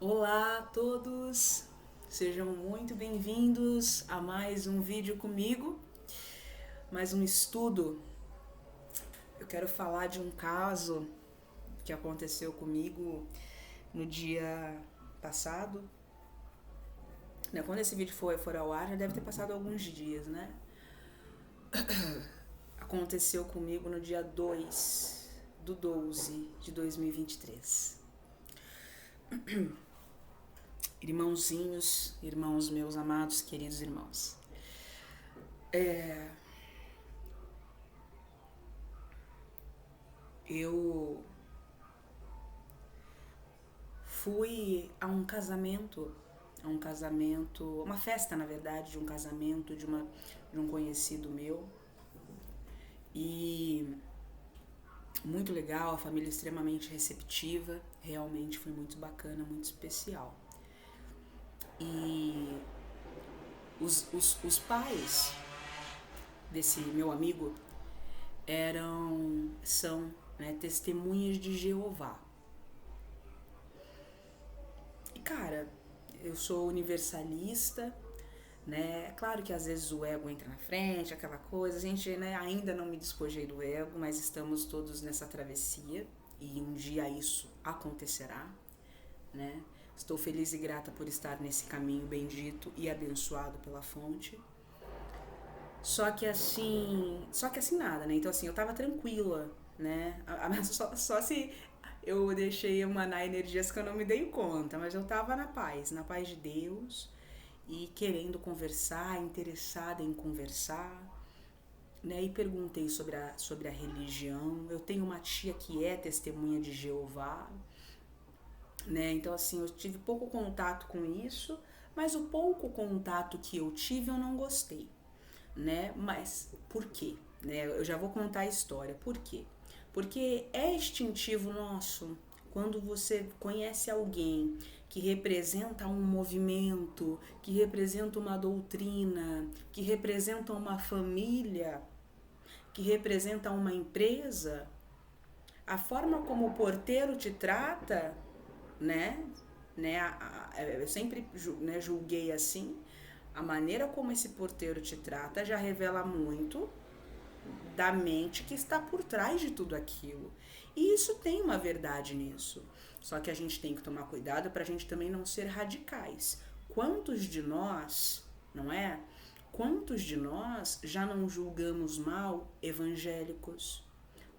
Olá a todos, sejam muito bem-vindos a mais um vídeo comigo, mais um estudo. Eu quero falar de um caso que aconteceu comigo no dia passado. Quando esse vídeo for ao ar, já deve ter passado alguns dias, né? Aconteceu comigo no dia 2/12/2023. Irmãozinhos, irmãos meus amados, queridos irmãos. Eu fui uma festa na verdade, de um casamento de um conhecido meu. E muito legal, a família extremamente receptiva, realmente foi muito bacana, muito especial. E os pais desse meu amigo são testemunhas de Jeová. E cara, eu sou universalista, né? É claro que às vezes o ego entra na frente, aquela coisa. A gente, ainda não me despojei do ego, mas estamos todos nessa travessia e um dia isso acontecerá, né? Estou feliz e grata por estar nesse caminho bendito e abençoado pela fonte. Só que assim nada, né? Então assim, eu tava tranquila, né? Só se eu deixei emanar energias que eu não me dei conta, mas eu tava na paz de Deus e querendo conversar, interessada em conversar, né? E perguntei sobre a religião. Eu tenho uma tia que é testemunha de Jeová, né? Então assim, eu tive pouco contato com isso, mas o pouco contato que eu tive eu não gostei, né? Mas por quê? Né? Eu já vou contar a história. Por quê? Porque é instintivo nosso quando você conhece alguém que representa um movimento, que representa uma doutrina, que representa uma família, que representa uma empresa, a forma como o porteiro te trata, né? Eu sempre, né, julguei assim. A maneira como esse porteiro te trata já revela muito da mente que está por trás de tudo aquilo. E isso tem uma verdade nisso. Só que a gente tem que tomar cuidado para a gente também não ser radicais. Quantos de nós, não é? Quantos de nós já não julgamos mal evangélicos,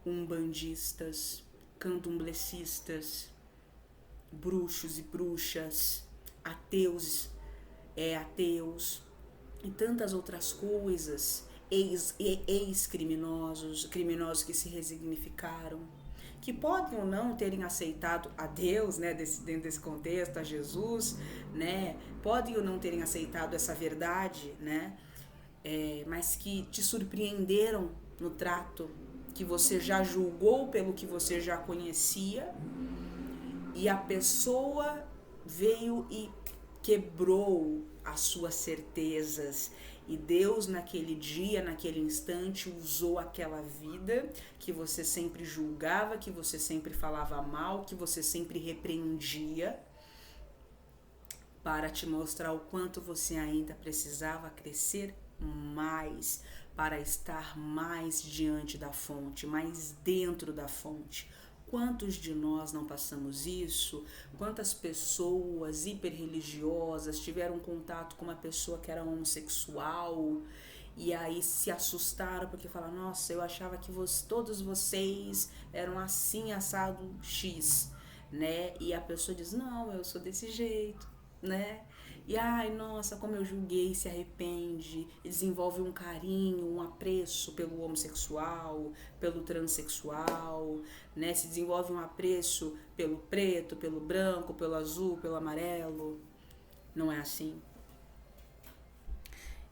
umbandistas, candomblecistas, bruxos e bruxas, ateus e tantas outras coisas, ex-criminosos, criminosos que se resignificaram, que podem ou não terem aceitado a Deus, né, dentro desse contexto, a Jesus, né, podem ou não terem aceitado essa verdade, né, mas que te surpreenderam no trato, que você já julgou pelo que você já conhecia e a pessoa veio e quebrou as suas certezas. E Deus, naquele dia, naquele instante, usou aquela vida que você sempre julgava, que você sempre falava mal, que você sempre repreendia, para te mostrar o quanto você ainda precisava crescer mais, para estar mais diante da fonte, mais dentro da fonte. Quantos de nós não passamos isso? Quantas pessoas hiperreligiosas tiveram contato com uma pessoa que era homossexual e aí se assustaram porque falaram: nossa, eu achava que todos vocês eram assim, assado X, né? E a pessoa diz: não, eu sou desse jeito, né? E ai, nossa, como eu julguei, se arrepende, desenvolve um carinho, um apreço pelo homossexual, pelo transexual, né? Se desenvolve um apreço pelo preto, pelo branco, pelo azul, pelo amarelo. Não é assim?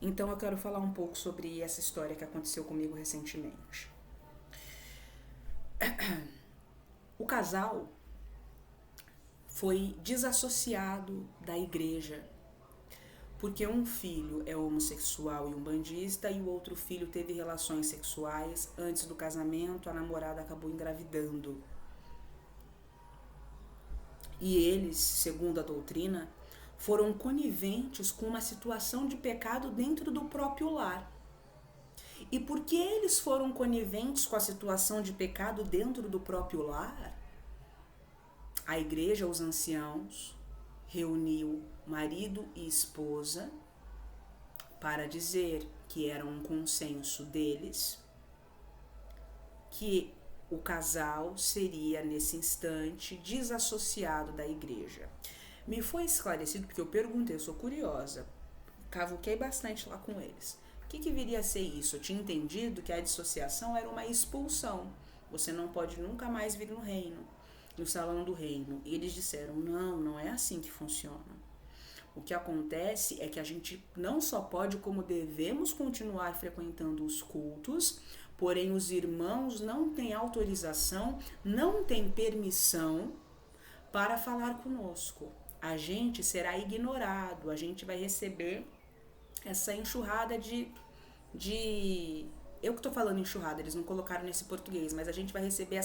Então eu quero falar um pouco sobre essa história que aconteceu comigo recentemente. O casal foi desassociado da igreja porque um filho é homossexual e umbandista e o outro filho teve relações sexuais antes do casamento, a namorada acabou engravidando. E eles, segundo a doutrina, foram coniventes com uma situação de pecado dentro do próprio lar. E porque eles foram coniventes com a situação de pecado dentro do próprio lar, a igreja, os anciãos, reuniu marido e esposa para dizer que era um consenso deles que o casal seria, nesse instante, desassociado da igreja. Me foi esclarecido, porque eu perguntei, eu sou curiosa, cavuquei bastante lá com eles. O que viria a ser isso? Eu tinha entendido que a dissociação era uma expulsão. Você não pode nunca mais vir no reino, no salão do reino. E eles disseram, não é assim que funciona. O que acontece é que a gente não só pode, como devemos continuar frequentando os cultos, porém os irmãos não têm autorização, não têm permissão para falar conosco. A gente será ignorado, a gente vai receber essa enxurrada de eu que estou falando enxurrada, eles não colocaram nesse português, mas a gente vai receber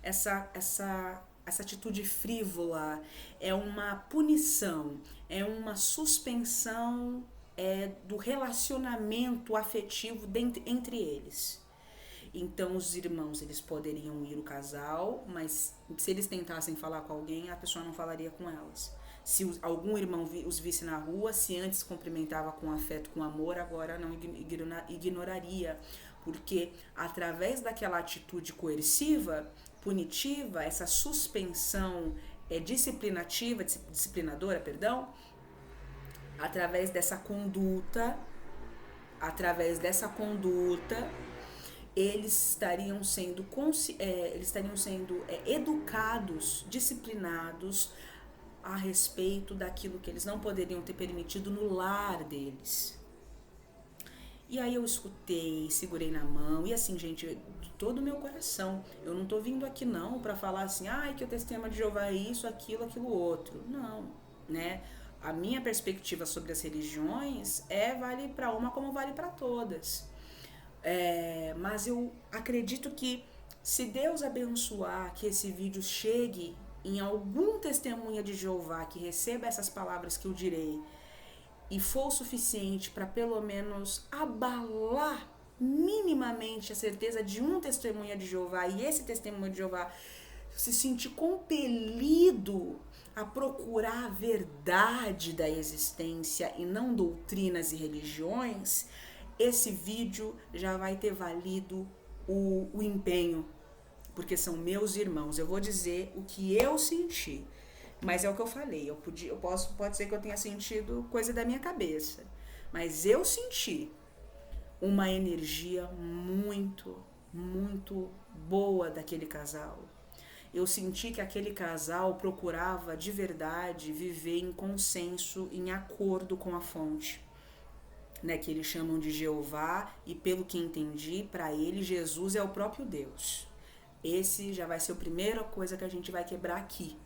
essa atitude frívola, é uma punição, é uma suspensão do relacionamento afetivo entre eles. Então os irmãos, eles poderiam ir o casal, mas se eles tentassem falar com alguém, a pessoa não falaria com elas. Se algum irmão os visse na rua, se antes cumprimentava com afeto, com amor, agora não ignoraria. Porque através daquela atitude coerciva, punitiva, essa suspensão disciplinadora, através dessa conduta, eles estariam sendo educados, disciplinados a respeito daquilo que eles não poderiam ter permitido no lar deles. E aí eu escutei, segurei na mão, e assim, gente, de todo o meu coração, eu não tô vindo aqui não pra falar assim, que o testemunho de Jeová é isso, aquilo outro. Não, né? A minha perspectiva sobre as religiões vale para uma como vale para todas. Mas eu acredito que se Deus abençoar que esse vídeo chegue em algum testemunha de Jeová que receba essas palavras que eu direi e for o suficiente para pelo menos abalar minimamente a certeza de um testemunha de Jeová e esse testemunha de Jeová se sentir compelido a procurar a verdade da existência e não doutrinas e religiões, esse vídeo já vai ter valido o empenho, porque são meus irmãos. Eu vou dizer o que eu senti, mas é o que eu falei. Pode ser que eu tenha sentido coisa da minha cabeça, mas eu senti uma energia muito, muito boa daquele casal. Eu senti que aquele casal procurava de verdade viver em consenso, em acordo com a fonte, né, que eles chamam de Jeová, e pelo que entendi, para ele Jesus é o próprio Deus. Esse já vai ser a primeira coisa que a gente vai quebrar aqui,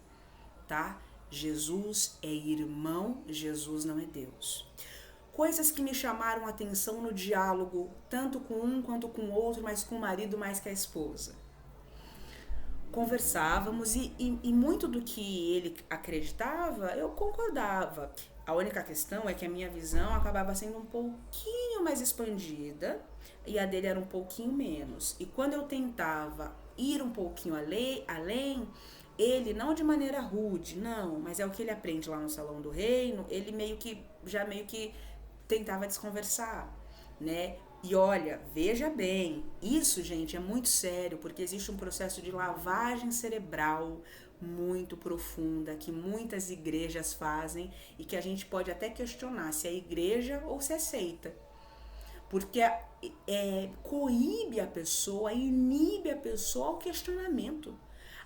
tá? Jesus é irmão, Jesus não é Deus. Coisas que me chamaram a atenção no diálogo, tanto com um quanto com o outro, mas com o marido mais que a esposa. Conversávamos e muito do que ele acreditava, eu concordava. A única questão é que a minha visão acabava sendo um pouquinho mais expandida e a dele era um pouquinho menos. E quando eu tentava ir um pouquinho além, ele, não de maneira rude, não, mas é o que ele aprende lá no Salão do Reino, ele meio que tentava desconversar, né? E olha, veja bem, isso, gente, é muito sério, porque existe um processo de lavagem cerebral muito profunda que muitas igrejas fazem e que a gente pode até questionar se é igreja ou se é seita. Porque coíbe a pessoa, inibe a pessoa ao questionamento.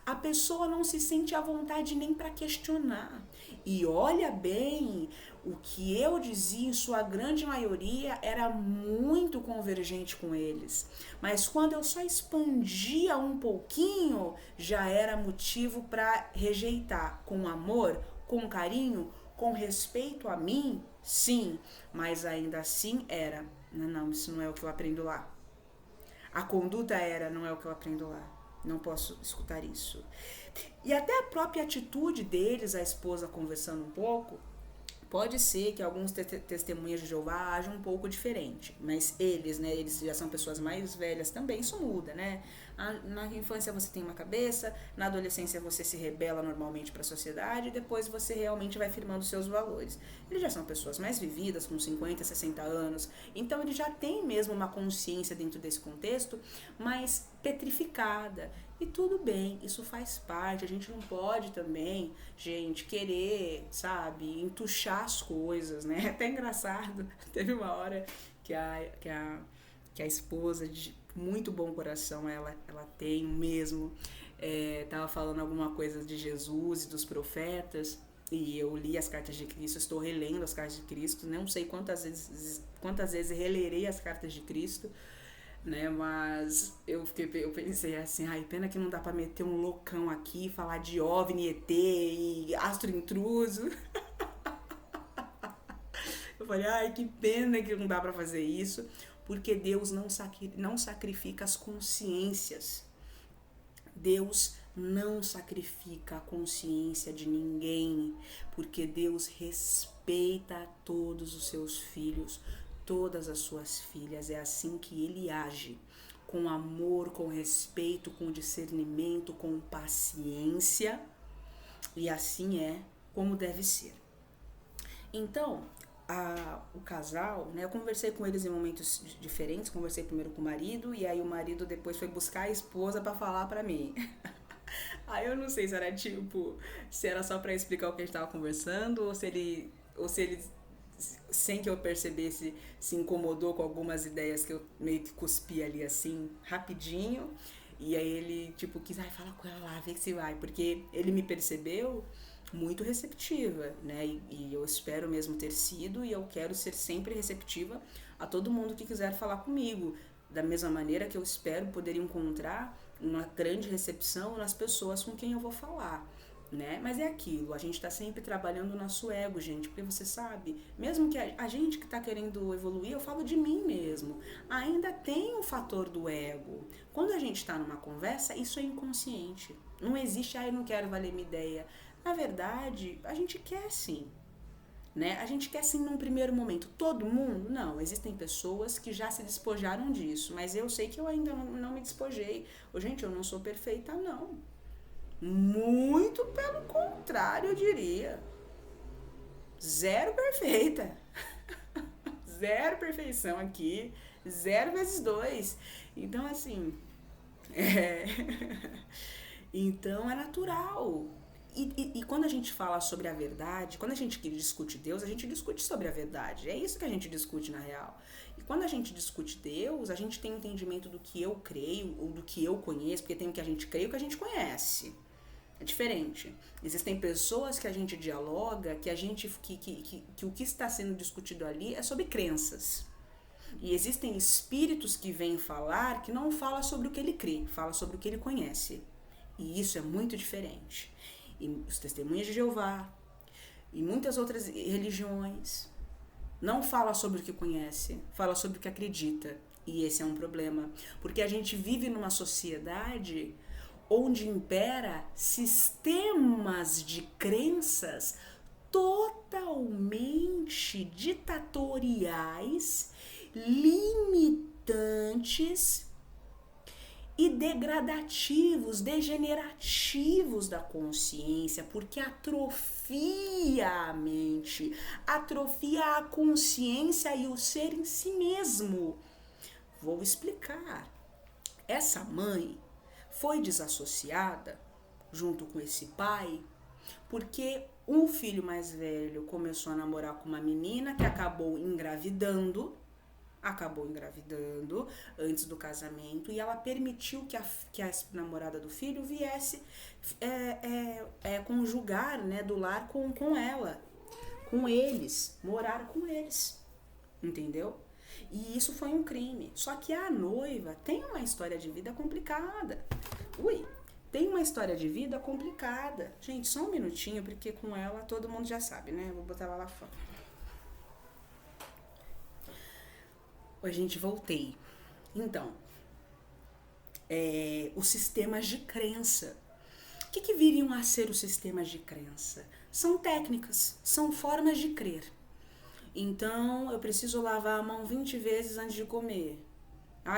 A pessoa não se sente à vontade nem para questionar. E olha bem, o que eu dizia, em sua grande maioria, era muito convergente com eles. Mas quando eu só expandia um pouquinho, já era motivo para rejeitar. Com amor, com carinho, com respeito a mim, sim. Mas ainda assim não, isso não é o que eu aprendo lá. A conduta não é o que eu aprendo lá. Não posso escutar isso. E até a própria atitude deles, a esposa conversando um pouco, pode ser que alguns testemunhas de Jeová ajam um pouco diferente, mas eles, né, eles já são pessoas mais velhas também, isso muda, né? Na infância você tem uma cabeça, na adolescência você se rebela normalmente para a sociedade e depois você realmente vai firmando seus valores. Eles já são pessoas mais vividas, com 50, 60 anos, então eles já têm mesmo uma consciência dentro desse contexto mais petrificada. E tudo bem, isso faz parte, a gente não pode também, gente, querer, sabe, entuchar as coisas, né? É até engraçado, teve uma hora que a esposa de muito bom coração, ela tem mesmo, tava falando alguma coisa de Jesus e dos profetas, e eu li as cartas de Cristo, estou relendo as cartas de Cristo, não sei quantas vezes relerei as cartas de Cristo, né, mas eu pensei assim, ai, pena que não dá pra meter um loucão aqui, falar de OVNI, ET e astro intruso. Eu falei, ai, que pena que não dá pra fazer isso, porque Deus não sacrifica as consciências. Deus não sacrifica a consciência de ninguém, porque Deus respeita todos os seus filhos, todas as suas filhas. É assim que Ele age, com amor, com respeito, com discernimento, com paciência, e assim é como deve ser. Então, o casal, né, eu conversei com eles em momentos diferentes, conversei primeiro com o marido, e aí o marido depois foi buscar a esposa pra falar pra mim. Aí eu não sei se era tipo, se era só pra explicar o que a gente tava conversando, ou se ele, sem que eu percebesse, se incomodou com algumas ideias que eu meio que cuspi ali assim, rapidinho, e aí ele, tipo, quis, ai, fala com ela lá, vê se vai, porque ele me percebeu muito receptiva, né? E eu espero mesmo ter sido, e eu quero ser sempre receptiva a todo mundo que quiser falar comigo. Da mesma maneira que eu espero poder encontrar uma grande recepção nas pessoas com quem eu vou falar, né? Mas é aquilo, a gente tá sempre trabalhando o nosso ego, gente, porque você sabe, mesmo que a gente que tá querendo evoluir, eu falo de mim mesmo, ainda tem o fator do ego. Quando a gente tá numa conversa, isso é inconsciente. Não existe, eu não quero valer minha ideia. Na verdade, a gente quer sim, né? A gente quer sim num primeiro momento. Todo mundo? Não, existem pessoas que já se despojaram disso, mas eu sei que eu ainda não me despojei. Gente, eu não sou perfeita, não. Muito pelo contrário, eu diria. Zero perfeita. Zero perfeição aqui. 0 × 2. Então, assim, é... Então é natural. E quando a gente fala sobre a verdade, quando a gente discute Deus, a gente discute sobre a verdade. É isso que a gente discute na real. E quando a gente discute Deus, a gente tem um entendimento do que eu creio, ou do que eu conheço, porque tem o que a gente crê e o que a gente conhece. É diferente. Existem pessoas que a gente dialoga, que o que está sendo discutido ali é sobre crenças. E existem espíritos que vêm falar que não fala sobre o que ele crê, fala sobre o que ele conhece. E isso é muito diferente. E os testemunhas de Jeová e muitas outras religiões não fala sobre o que conhece, fala sobre o que acredita. E esse é um problema, porque a gente vive numa sociedade onde impera sistemas de crenças totalmente ditatoriais, limitantes e degradativos, degenerativos da consciência, porque atrofia a mente, atrofia a consciência e o ser em si mesmo. Vou explicar. Essa mãe foi desassociada junto com esse pai porque o filho mais velho começou a namorar com uma menina que acabou engravidando antes do casamento, e ela permitiu que a namorada do filho viesse conjugar, né, do lar com ela, com eles, morar com eles, entendeu? E isso foi um crime. Só que a noiva tem uma história de vida complicada. Tem uma história de vida complicada. Gente, só um minutinho, porque com ela todo mundo já sabe, né? Vou botar ela lá fora. Oi, gente, voltei. Então, os sistemas de crença. O que viriam a ser os sistemas de crença? São técnicas, são formas de crer. Então, eu preciso lavar a mão 20 vezes antes de comer.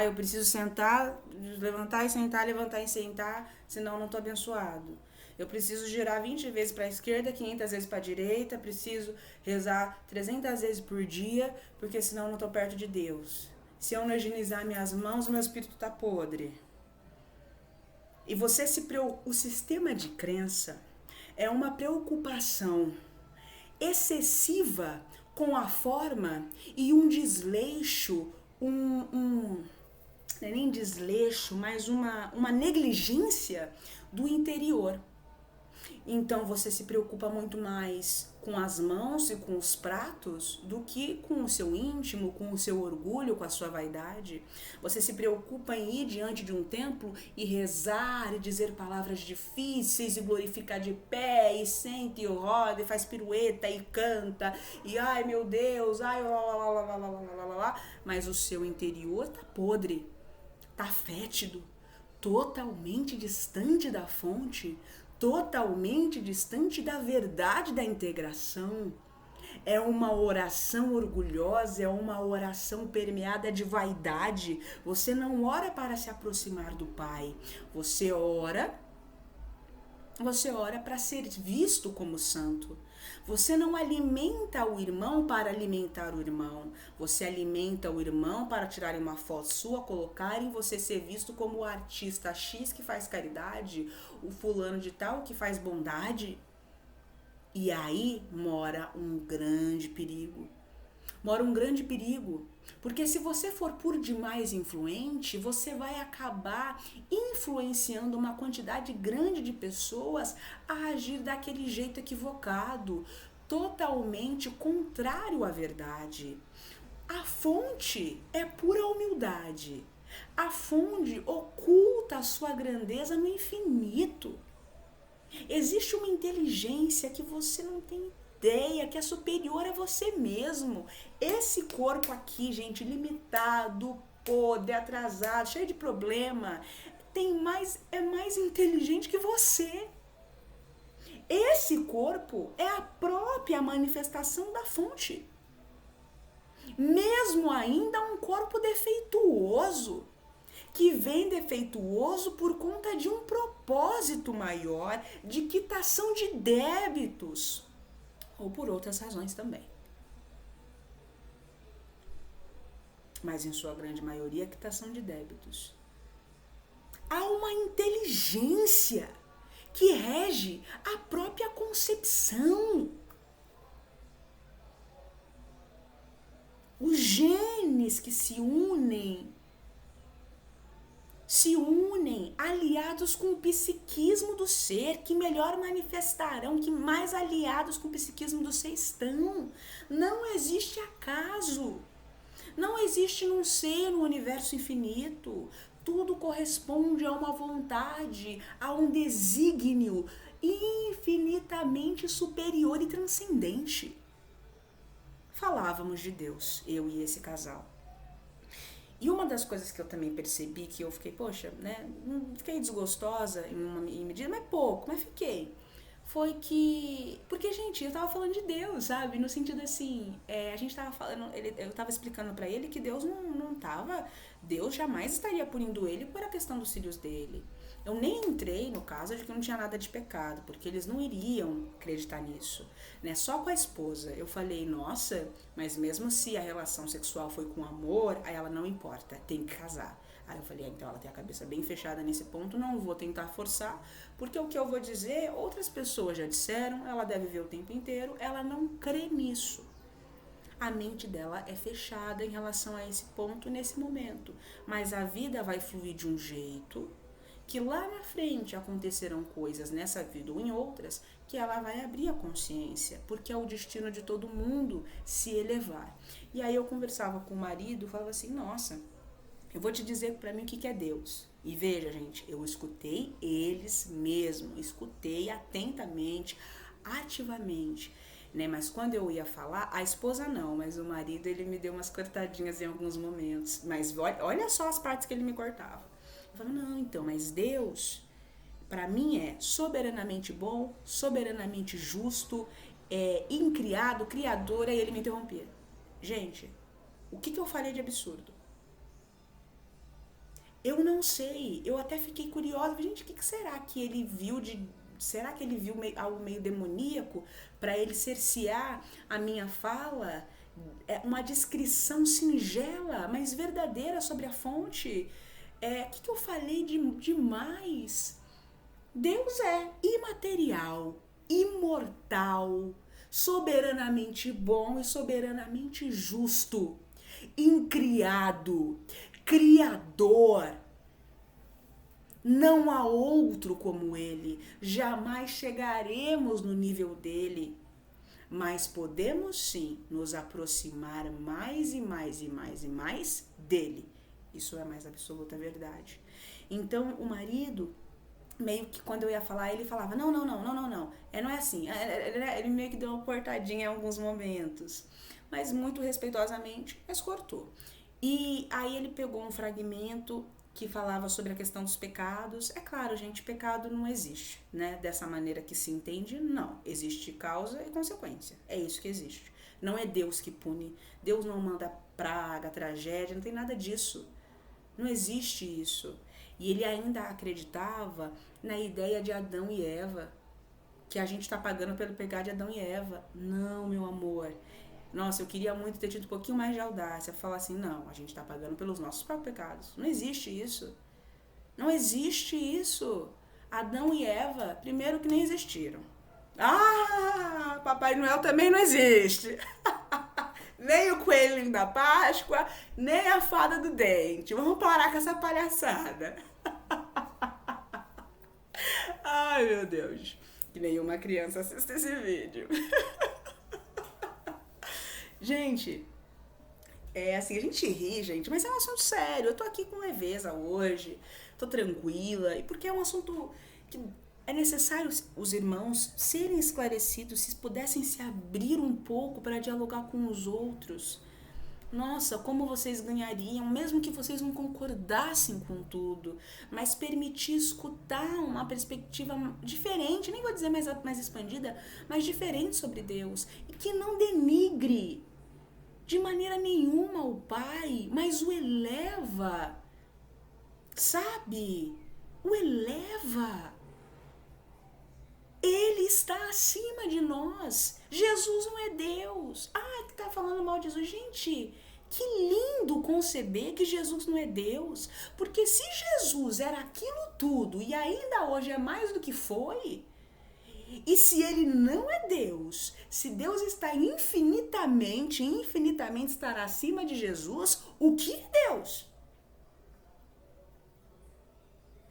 Eu preciso sentar, levantar e sentar, levantar e sentar, senão eu não estou abençoado. Eu preciso girar 20 vezes para a esquerda, 500 vezes para a direita, preciso rezar 300 vezes por dia, porque senão eu não estou perto de Deus. Se eu não higienizar minhas mãos, meu espírito está podre. E o sistema de crença é uma preocupação excessiva com a forma e um desleixo, não é nem desleixo, mas uma negligência do interior. Então você se preocupa muito mais com as mãos e com os pratos do que com o seu íntimo, com o seu orgulho, com a sua vaidade. Você se preocupa em ir diante de um templo e rezar e dizer palavras difíceis e glorificar de pé e sente e roda e faz pirueta e canta e ai meu Deus, ai lá, mas o seu interior tá podre, tá fétido, totalmente distante da fonte, totalmente distante da verdade da integração. É uma oração orgulhosa, é uma oração permeada de vaidade. Você não ora para se aproximar do Pai, você ora para ser visto como santo. Você não alimenta o irmão para alimentar o irmão. Você alimenta o irmão para tirarem uma foto sua, colocarem você ser visto como o artista X que faz caridade, o fulano de tal que faz bondade. E aí mora um grande perigo. Porque se você for por demais influente, você vai acabar influenciando uma quantidade grande de pessoas a agir daquele jeito equivocado, totalmente contrário à verdade. A fonte é pura humildade. A fonte oculta a sua grandeza no infinito. Existe uma inteligência que você não tem ideia, que é superior a você mesmo. Esse corpo aqui, gente, limitado, podre, atrasado, cheio de problema, é mais inteligente que você. Esse corpo é a própria manifestação da fonte. Mesmo ainda um corpo defeituoso, que vem defeituoso por conta de um propósito maior de quitação de débitos, ou por outras razões também. Mas em sua grande maioria, quitação de débitos. Há uma inteligência que rege a própria concepção. Os genes que se unem aliados com o psiquismo do ser, que melhor manifestarão, que mais aliados com o psiquismo do ser estão. Não existe acaso. Não existe num ser no universo infinito. Tudo corresponde a uma vontade, a um desígnio infinitamente superior e transcendente. Falávamos de Deus, eu e esse casal. E uma das coisas que eu também percebi, que eu fiquei, poxa, né, fiquei desgostosa em medida, mas pouco, mas fiquei. Foi que, porque, gente, eu tava falando de Deus, sabe? No sentido assim, a gente tava falando, eu tava explicando pra ele que Deus Deus jamais estaria punindo ele por a questão dos filhos dele. Eu nem entrei no caso de que não tinha nada de pecado, porque eles não iriam acreditar nisso, né? Só com a esposa. Eu falei, nossa, mas mesmo se a relação sexual foi com amor, aí ela não importa, tem que casar. Aí eu falei, então ela tem a cabeça bem fechada nesse ponto, não vou tentar forçar, porque o que eu vou dizer, outras pessoas já disseram, ela deve ver o tempo inteiro, ela não crê nisso. A mente dela é fechada em relação a esse ponto nesse momento, mas a vida vai fluir de um jeito que lá na frente acontecerão coisas nessa vida ou em outras que ela vai abrir a consciência, porque é o destino de todo mundo se elevar. E aí eu conversava com o marido, falava assim, nossa, eu vou te dizer pra mim o que é Deus. E veja, gente, eu escutei eles mesmo, escutei atentamente, ativamente, né? Mas quando eu ia falar, a esposa não, mas o marido, ele me deu umas cortadinhas em alguns momentos. Mas olha só as partes que ele me cortava. Eu falava, não, então, mas Deus, para mim, é soberanamente bom, soberanamente justo, incriado, criador, aí ele me interrompia. Gente, o que eu falei de absurdo? Eu não sei, eu até fiquei curiosa, gente, o que será que ele viu de... Será que ele viu algo meio demoníaco para ele cercear a minha fala? É uma descrição singela, mas verdadeira sobre a fonte. O que eu falei demais? Deus é imaterial, imortal, soberanamente bom e soberanamente justo, incriado, criador. Não há outro como ele, jamais chegaremos no nível dele, mas podemos sim nos aproximar mais e mais e mais e mais dele. Isso é a mais absoluta verdade. Então, o marido, meio que quando eu ia falar, ele falava, não, não é assim. Ele meio que deu uma cortadinha em alguns momentos, mas muito respeitosamente, mas cortou. E aí ele pegou um fragmento que falava sobre a questão dos pecados. É claro, gente, pecado não existe, né? Dessa maneira que se entende, não. Existe causa e consequência. É isso que existe. Não é Deus que pune. Deus não manda praga, tragédia, não tem nada disso. Não existe isso. E ele ainda acreditava na ideia de Adão e Eva, que a gente está pagando pelo pecado de Adão e Eva. Não, meu amor. Nossa, eu queria muito ter tido um pouquinho mais de audácia, falar assim, não, a gente está pagando pelos nossos próprios pecados. Não existe isso. Não existe isso. Adão e Eva, primeiro que nem existiram. Ah, Papai Noel também não existe. Nem o coelhinho da Páscoa, nem a fada do dente. Vamos parar com essa palhaçada. Ai, meu Deus. Que nenhuma criança assista esse vídeo. Gente, assim, a gente ri, gente, mas é um assunto sério. Eu tô aqui com leveza hoje, tô tranquila, e porque é um assunto que é necessário os irmãos serem esclarecidos, se pudessem se abrir um pouco para dialogar com os outros. Nossa, como vocês ganhariam, mesmo que vocês não concordassem com tudo, mas permitir escutar uma perspectiva diferente, nem vou dizer mais expandida, mas diferente sobre Deus, e que não denigre de maneira nenhuma o Pai, mas o eleva, sabe? O eleva. Ele está acima de nós. Jesus não é Deus. Que tá falando mal de Jesus. Gente, que lindo conceber que Jesus não é Deus. Porque se Jesus era aquilo tudo e ainda hoje é mais do que foi, e se ele não é Deus, se Deus está infinitamente estará acima de Jesus, o que é Deus?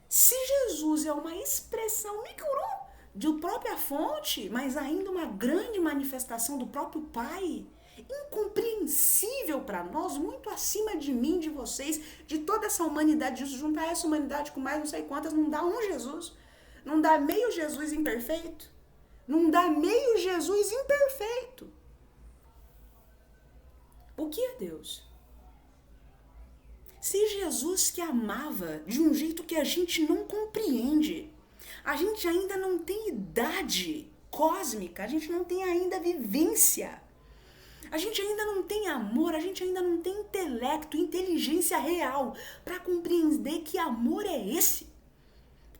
Se Jesus é uma expressão micro de própria fonte, mas ainda uma grande manifestação do próprio Pai, incompreensível para nós, muito acima de mim, de vocês, de toda essa humanidade, de juntar essa humanidade com mais não sei quantas, não dá um Jesus, não dá meio Jesus imperfeito, não dá meio Jesus imperfeito. O que é Deus? Se Jesus que amava de um jeito que a gente não compreende, a gente ainda não tem idade cósmica, a gente não tem ainda vivência, a gente ainda não tem amor, a gente ainda não tem intelecto, inteligência real para compreender que amor é esse.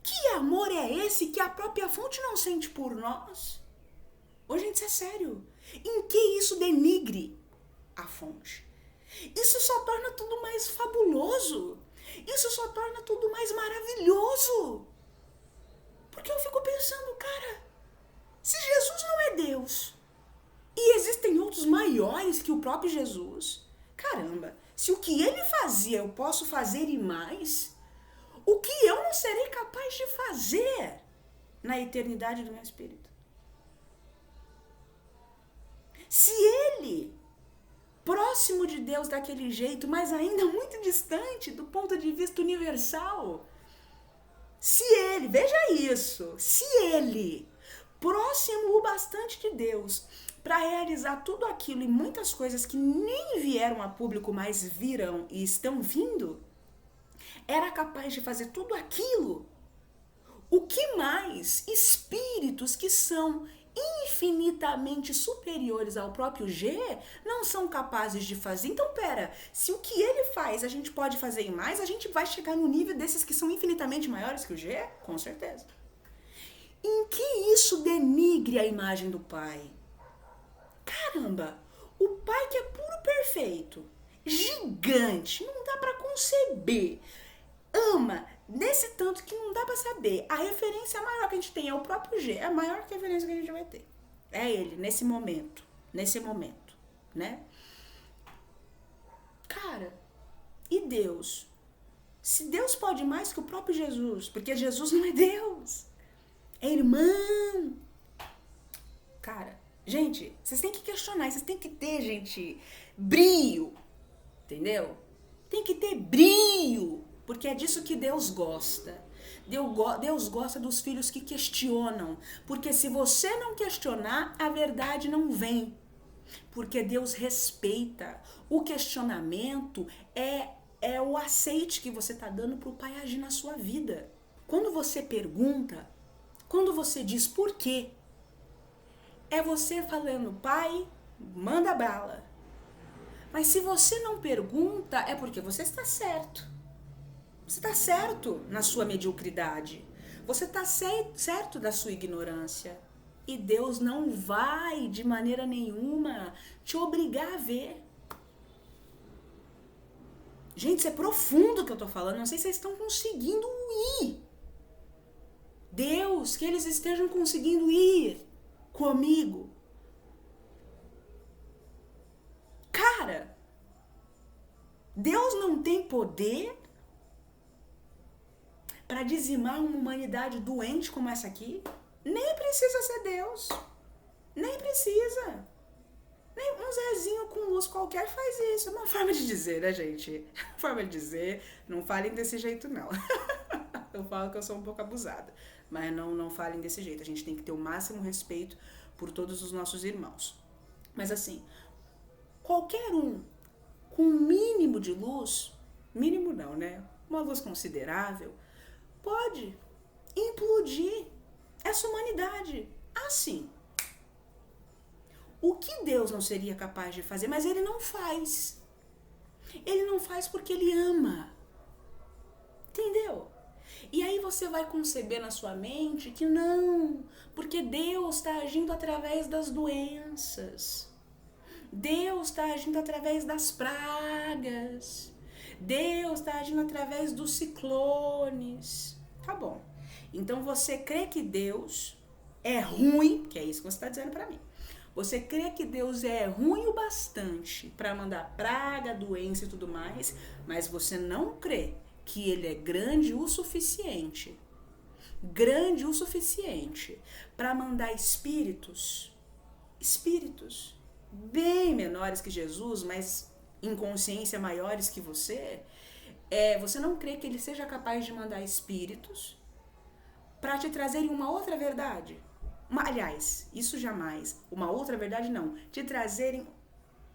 Que amor é esse que a própria fonte não sente por nós? Ô, gente, isso é sério. Em que isso denigre a fonte? Isso só torna tudo mais fabuloso. Isso só torna tudo mais maravilhoso. Porque eu fico pensando, cara, se Jesus não é Deus e existem outros maiores que o próprio Jesus, caramba, se o que ele fazia eu posso fazer e mais, o que eu não serei capaz de fazer na eternidade do meu espírito? Se ele, próximo de Deus daquele jeito, mas ainda muito distante do ponto de vista universal, se ele, veja isso, se ele, próximo o bastante de Deus, para realizar tudo aquilo e muitas coisas que nem vieram a público, mas virão e estão vindo, era capaz de fazer tudo aquilo, o que mais espíritos que são infinitamente superiores ao próprio G não são capazes de fazer? Então, pera, se o que ele faz a gente pode fazer em mais, a gente vai chegar no nível desses que são infinitamente maiores que o G? Com certeza. Em que isso denigre a imagem do Pai? Caramba, o Pai que é puro perfeito, gigante, não dá pra conceber, ama nesse tanto que não dá pra saber. A referência maior que a gente tem é o próprio G, é a maior referência que a gente vai ter. É ele, nesse momento, né? Cara, e Deus? Se Deus pode mais que o próprio Jesus, porque Jesus não é Deus, é irmão. Cara, gente, vocês têm que questionar, vocês têm que ter, gente, brio, entendeu? Tem que ter brio, porque é disso que Deus gosta. Deus gosta dos filhos que questionam, porque se você não questionar, a verdade não vem. Porque Deus respeita. O questionamento é o aceite que você está dando para o Pai agir na sua vida. Quando você pergunta, quando você diz por quê, é você falando, Pai, manda bala. Mas se você não pergunta, é porque você está certo. Você está certo na sua mediocridade. Você está certo da sua ignorância. E Deus não vai, de maneira nenhuma, te obrigar a ver. Gente, isso é profundo o que eu estou falando. Não sei se vocês estão conseguindo ir. Deus, que eles estejam conseguindo ir comigo. Cara, Deus não tem poder para dizimar uma humanidade doente como essa aqui? Nem precisa ser Deus. Nem precisa. Nem um Zezinho com luz qualquer faz isso. É uma forma de dizer, né, gente? Forma de dizer. Não falem desse jeito, não. Eu falo que eu sou um pouco abusada. Mas não falem desse jeito. A gente tem que ter o máximo respeito por todos os nossos irmãos. Mas assim, qualquer um com um mínimo de luz, mínimo não, né? Uma luz considerável, pode implodir essa humanidade. Assim, o que Deus não seria capaz de fazer, mas ele não faz. Ele não faz porque ele ama. Entendeu? E aí você vai conceber na sua mente que não, porque Deus está agindo através das doenças. Deus está agindo através das pragas. Deus está agindo através dos ciclones. Tá bom. Então você crê que Deus é ruim, que é isso que você está dizendo para mim. Você crê que Deus é ruim o bastante para mandar praga, doença e tudo mais, mas você não crê que ele é grande o suficiente para mandar espíritos bem menores que Jesus, mas em consciência maiores que você. Você não crê que ele seja capaz de mandar espíritos para te trazerem uma outra verdade? Aliás, isso jamais. Uma outra verdade não. Te trazerem,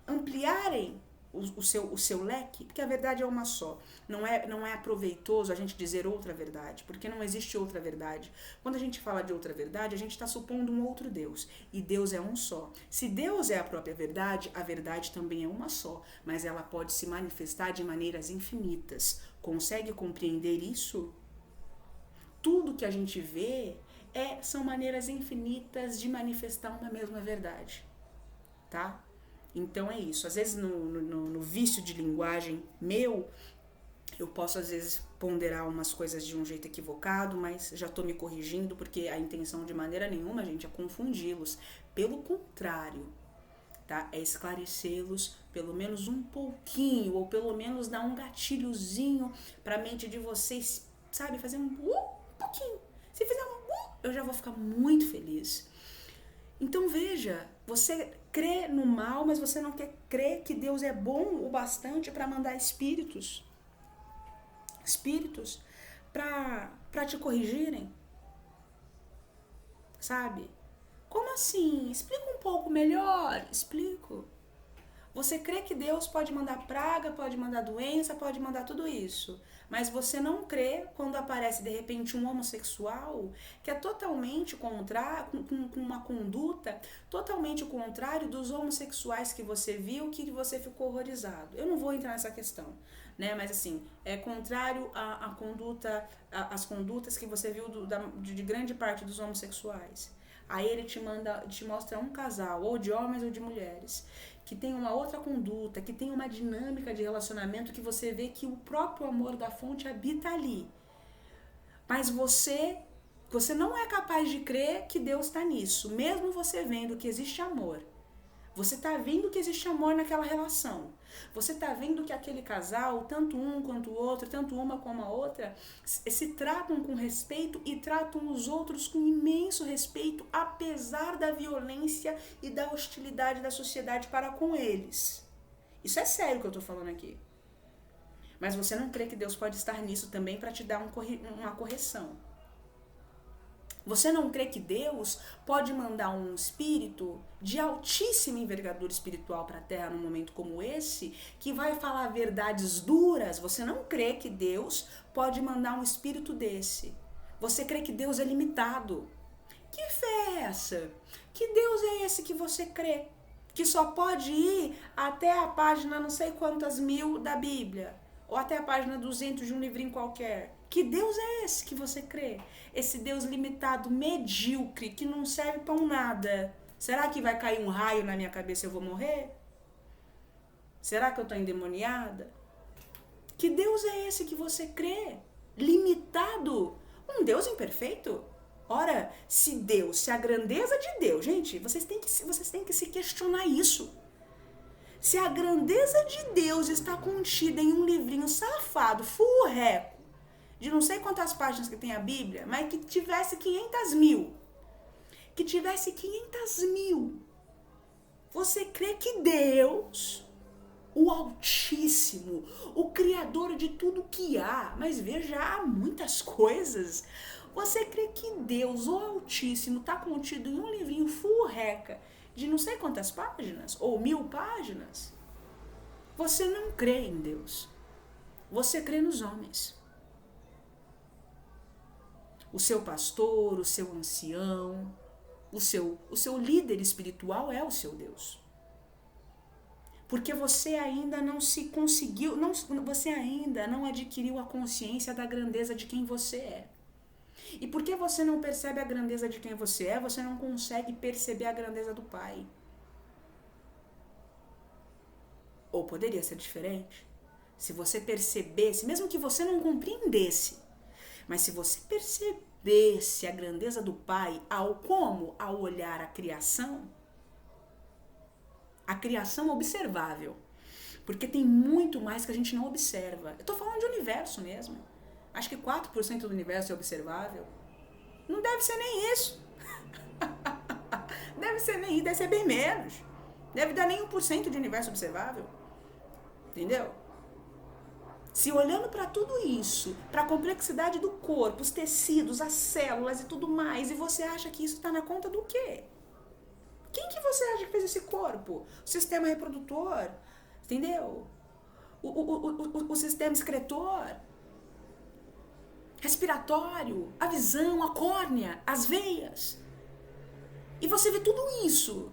ampliarem o seu leque, porque a verdade é uma só. Não é proveitoso a gente dizer outra verdade, porque não existe outra verdade. Quando a gente fala de outra verdade, a gente está supondo um outro Deus, e Deus é um só. Se Deus é a própria verdade, a verdade também é uma só, mas ela pode se manifestar de maneiras infinitas. Consegue compreender isso? Tudo que a gente vê são maneiras infinitas de manifestar uma mesma verdade, tá? Então é isso. Às vezes no vício de linguagem meu, eu posso às vezes ponderar umas coisas de um jeito equivocado, mas já tô me corrigindo, porque a intenção de maneira nenhuma, gente, é confundi-los. Pelo contrário, tá? É esclarecê-los pelo menos um pouquinho, ou pelo menos dar um gatilhozinho pra mente de vocês, sabe? Fazer um pouquinho. Se fizer eu já vou ficar muito feliz. Então veja, você crê no mal, mas você não quer crer que Deus é bom o bastante para mandar espíritos para te corrigirem, sabe? Como assim? Explica um pouco melhor. Explico. Você crê que Deus pode mandar praga, pode mandar doença, pode mandar tudo isso. Mas você não crê quando aparece de repente um homossexual que é totalmente contrário, com uma conduta totalmente contrário dos homossexuais que você viu, que você ficou horrorizado. Eu não vou entrar nessa questão, né? Mas assim, é contrário à conduta, às condutas que você viu de grande parte dos homossexuais. Aí ele te mostra um casal, ou de homens ou de mulheres, que tem uma outra conduta, que tem uma dinâmica de relacionamento que você vê que o próprio amor da fonte habita ali. Mas você não é capaz de crer que Deus está nisso, mesmo você vendo que existe amor. Você está vendo que existe amor naquela relação. Você está vendo que aquele casal, tanto um quanto o outro, tanto uma como a outra, se tratam com respeito e tratam os outros com imenso respeito, apesar da violência e da hostilidade da sociedade para com eles. Isso é sério que eu estou falando aqui. Mas você não crê que Deus pode estar nisso também para te dar uma correção. Você não crê que Deus pode mandar um espírito de altíssima envergadura espiritual para a Terra num momento como esse, que vai falar verdades duras? Você não crê que Deus pode mandar um espírito desse. Você crê que Deus é limitado. Que fé é essa? Que Deus é esse que você crê? Que só pode ir até a página não sei quantas mil da Bíblia, ou até a página 200 de um livrinho qualquer. Que Deus é esse que você crê? Esse Deus limitado, medíocre, que não serve para um nada. Será que vai cair um raio na minha cabeça e eu vou morrer? Será que eu estou endemoniada? Que Deus é esse que você crê? Limitado? Um Deus imperfeito? Ora, se a grandeza de Deus, gente, vocês têm que se questionar isso. Se a grandeza de Deus está contida em um livrinho safado, furreco, de não sei quantas páginas que tem a Bíblia, mas que tivesse 500 mil. Que tivesse 500 mil. Você crê que Deus, o Altíssimo, o Criador de tudo que há, mas veja, há muitas coisas. Você crê que Deus, o Altíssimo, está contido em um livrinho furreca de não sei quantas páginas, ou 1000 páginas? Você não crê em Deus. Você crê nos homens. O seu pastor, o seu ancião, o seu líder espiritual é o seu Deus. Porque você ainda não se conseguiu, você ainda não adquiriu a consciência da grandeza de quem você é. E porque você não percebe a grandeza de quem você é, você não consegue perceber a grandeza do Pai. Ou poderia ser diferente. Se você percebesse, mesmo que você não compreendesse, mas se você percebesse a grandeza do Pai ao olhar a criação observável, porque tem muito mais que a gente não observa. Eu tô falando de universo mesmo. Acho que 4% do universo é observável. Não deve ser nem isso. Deve ser bem menos. Deve dar nem 1% de universo observável. Entendeu? Se olhando para tudo isso, para a complexidade do corpo, os tecidos, as células e tudo mais, e você acha que isso está na conta do quê? Quem que você acha que fez esse corpo? O sistema reprodutor, entendeu? O sistema excretor, respiratório, a visão, a córnea, as veias. E você vê tudo isso.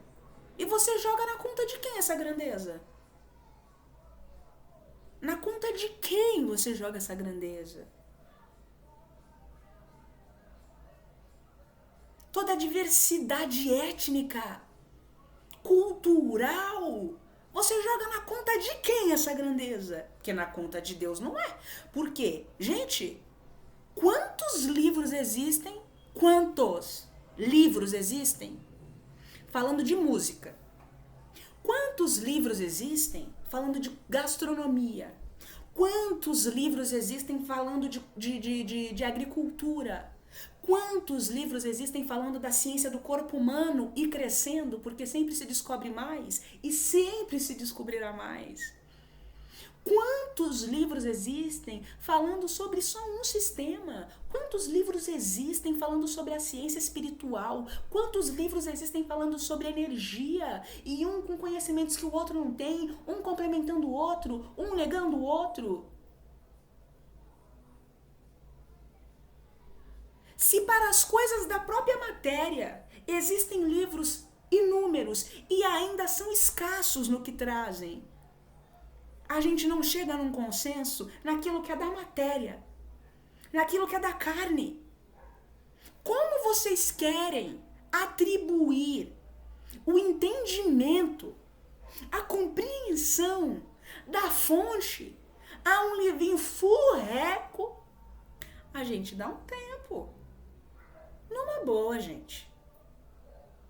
E você joga na conta de quem essa grandeza? Na conta de quem você joga essa grandeza? Toda a diversidade étnica, cultural, você joga na conta de quem essa grandeza? Porque na conta de Deus não é. Por quê? Gente, quantos livros existem? Quantos livros existem falando de música? Quantos livros existem falando de gastronomia? Quantos livros existem falando de agricultura? Quantos livros existem falando da ciência do corpo humano e crescendo, porque sempre se descobre mais e sempre se descobrirá mais? Quantos livros existem falando sobre só um sistema? Quantos livros existem falando sobre a ciência espiritual? Quantos livros existem falando sobre energia? E um com conhecimentos que o outro não tem, um complementando o outro, um negando o outro? Se para as coisas da própria matéria existem livros inúmeros e ainda são escassos no que trazem, a gente não chega num consenso naquilo que é da matéria, naquilo que é da carne. Como vocês querem atribuir o entendimento, a compreensão da fonte a um livrinho furreco? A gente dá um tempo. Numa boa, gente.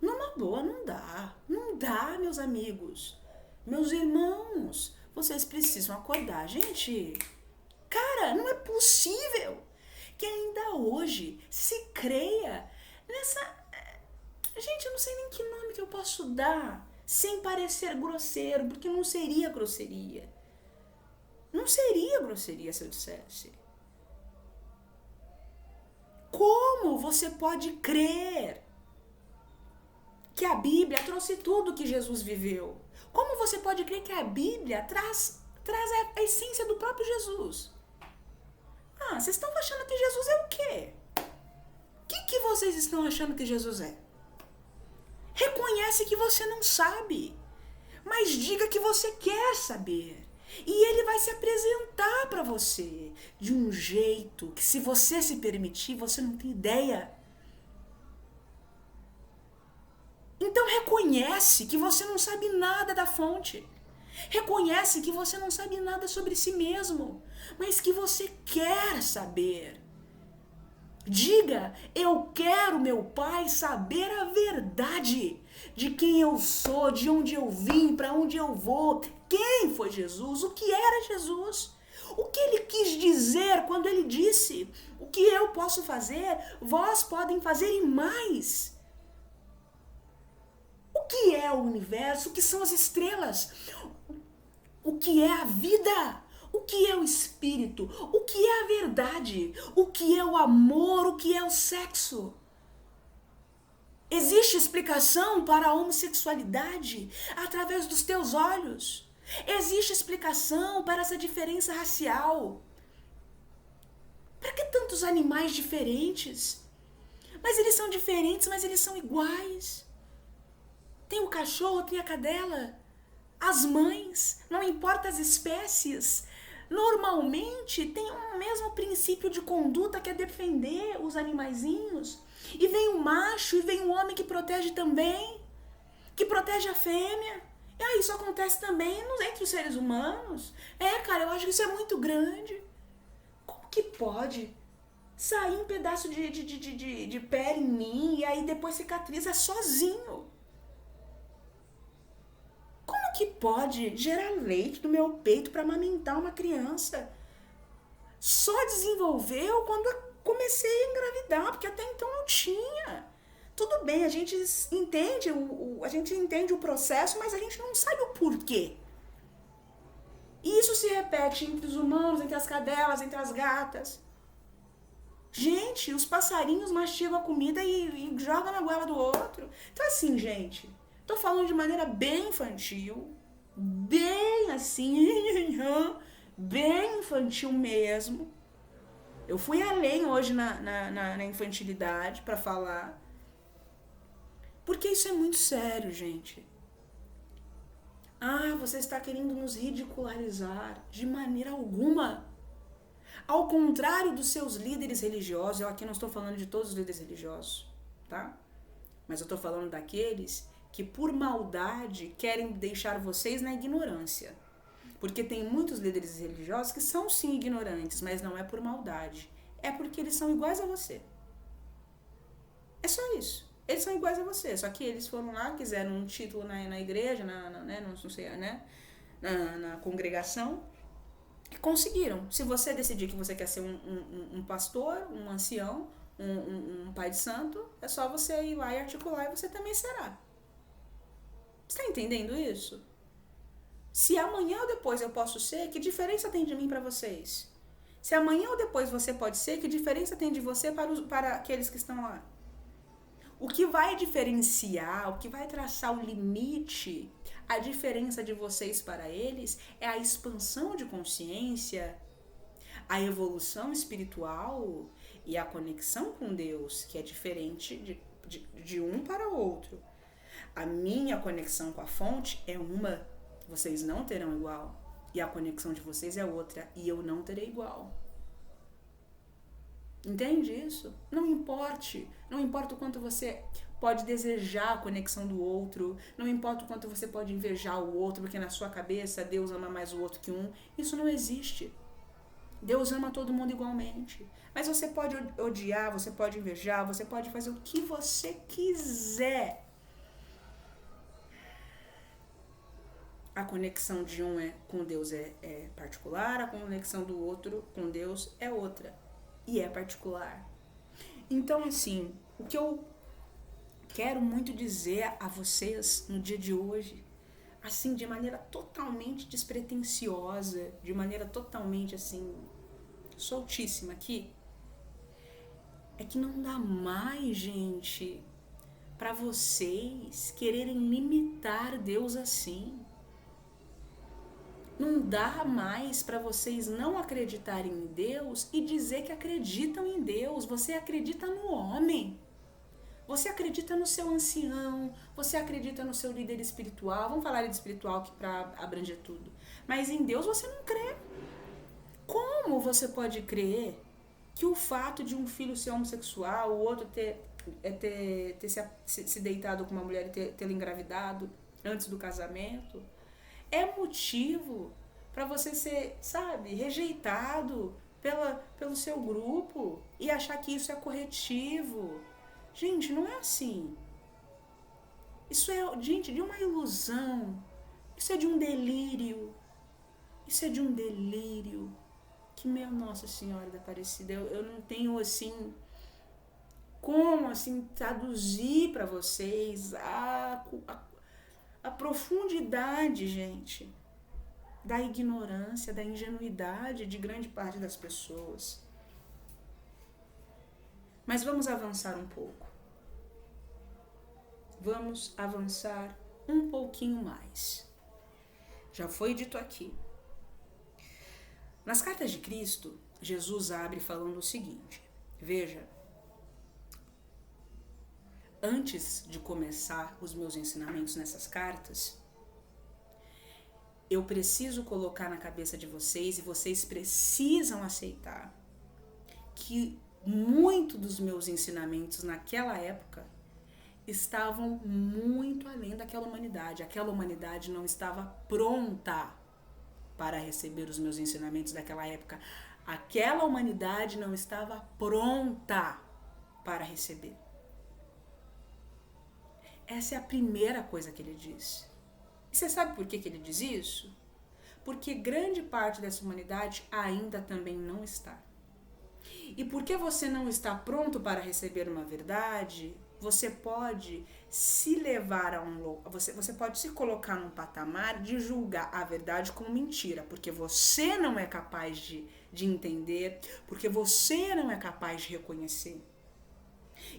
Numa boa, não dá. Não dá, meus amigos. Meus irmãos. Vocês precisam acordar, gente. Cara, não é possível que ainda hoje se creia nessa... Gente, eu não sei nem que nome que eu posso dar sem parecer grosseiro, porque não seria grosseria. Não seria grosseria se eu dissesse. Como você pode crer que a Bíblia trouxe tudo que Jesus viveu? Como você pode crer que a Bíblia traz a essência do próprio Jesus? Ah, vocês estão achando que Jesus é o quê? O que vocês estão achando que Jesus é? Reconhece que você não sabe, mas diga que você quer saber. E ele vai se apresentar para você de um jeito que, se você se permitir, você não tem ideia. Então reconhece que você não sabe nada da fonte. Reconhece que você não sabe nada sobre si mesmo, mas que você quer saber. Diga, eu quero, meu Pai, saber a verdade de quem eu sou, de onde eu vim, para onde eu vou, quem foi Jesus, o que era Jesus, o que ele quis dizer quando ele disse, o que eu posso fazer, vós podem fazer e mais. O que é o universo? O que são as estrelas? O que é a vida? O que é o espírito? O que é a verdade? O que é o amor? O que é o sexo? Existe explicação para a homossexualidade através dos teus olhos? Existe explicação para essa diferença racial? Para que tantos animais diferentes? Mas eles são diferentes, mas eles são iguais. Tem o cachorro, tem a cadela, as mães, não importa as espécies, normalmente tem um mesmo princípio de conduta que é defender os animaizinhos. E vem o macho e vem o homem que protege também, que protege a fêmea. E aí isso acontece também entre os seres humanos. Cara, eu acho que isso é muito grande. Como que pode sair um pedaço de pele em mim e aí depois cicatriza sozinho? Como que pode gerar leite no meu peito para amamentar uma criança? Só desenvolveu quando eu comecei a engravidar, porque até então não tinha. Tudo bem, a gente entende o processo, mas a gente não sabe o porquê. E isso se repete entre os humanos, entre as cadelas, entre as gatas. Gente, os passarinhos mastigam a comida e jogam na goela do outro. Então assim, gente... Tô falando de maneira bem infantil, bem assim, bem infantil mesmo. Eu fui além hoje na infantilidade para falar. Porque isso é muito sério, gente. Ah, você está querendo nos ridicularizar de maneira alguma. Ao contrário dos seus líderes religiosos, eu aqui não estou falando de todos os líderes religiosos, tá? Mas eu estou falando daqueles que por maldade querem deixar vocês na ignorância. Porque tem muitos líderes religiosos que são sim ignorantes, mas não é por maldade. É porque eles são iguais a você. É só isso. Eles são iguais a você, só que eles foram lá, quiseram um título na igreja, não sei, né, na congregação, e conseguiram. Se você decidir que você quer ser um pastor, um ancião, um pai de santo, é só você ir lá e articular e você também será. Você tá entendendo isso? Se amanhã ou depois eu posso ser, que diferença tem de mim para vocês? Se amanhã ou depois você pode ser, que diferença tem de você para aqueles que estão lá? O que vai diferenciar, o que vai traçar o limite, a diferença de vocês para eles é a expansão de consciência, a evolução espiritual e a conexão com Deus, que é diferente de um para o outro. A minha conexão com a fonte é uma, vocês não terão igual. E a conexão de vocês é outra, e eu não terei igual. Entende isso? Não importa o quanto você pode desejar a conexão do outro, não importa o quanto você pode invejar o outro, porque na sua cabeça Deus ama mais o outro que um. Isso não existe. Deus ama todo mundo igualmente. Mas você pode odiar, você pode invejar, você pode fazer o que você quiser. A conexão de um com Deus é particular, a conexão do outro com Deus é outra. E é particular. Então, assim, o que eu quero muito dizer a vocês no dia de hoje, assim, de maneira totalmente despretensiosa, de maneira totalmente, assim, soltíssima aqui, é que não dá mais, gente, para vocês quererem limitar Deus assim. Não dá mais para vocês não acreditarem em Deus e dizer que acreditam em Deus. Você acredita no homem. Você acredita no seu ancião. Você acredita no seu líder espiritual. Vamos falar de espiritual aqui para abranger tudo. Mas em Deus você não crê. Como você pode crer que o fato de um filho ser homossexual, o outro ter se deitado com uma mulher e tê-lo engravidado antes do casamento, é motivo para você ser, sabe, rejeitado pelo seu grupo e achar que isso é corretivo? Gente, não é assim. Isso é, gente, de uma ilusão. Isso é de um delírio. Isso é de um delírio que, meu Nossa Senhora da Aparecida, eu não tenho, assim, como, assim, traduzir para vocês a profundidade, gente, da ignorância, da ingenuidade de grande parte das pessoas. Mas vamos avançar um pouco. Vamos avançar um pouquinho mais. Já foi dito aqui. Nas cartas de Cristo, Jesus abre falando o seguinte: veja, antes de começar os meus ensinamentos nessas cartas, eu preciso colocar na cabeça de vocês, e vocês precisam aceitar, que muito dos meus ensinamentos naquela época estavam muito além daquela humanidade. Aquela humanidade não estava pronta para receber os meus ensinamentos daquela época. Aquela humanidade não estava pronta para receber. Essa é a primeira coisa que ele diz. E você sabe por que ele diz isso? Porque grande parte dessa humanidade ainda também não está. E porque você não está pronto para receber uma verdade, você pode se levar a você pode se colocar num patamar de julgar a verdade como mentira, porque você não é capaz de entender, porque você não é capaz de reconhecer.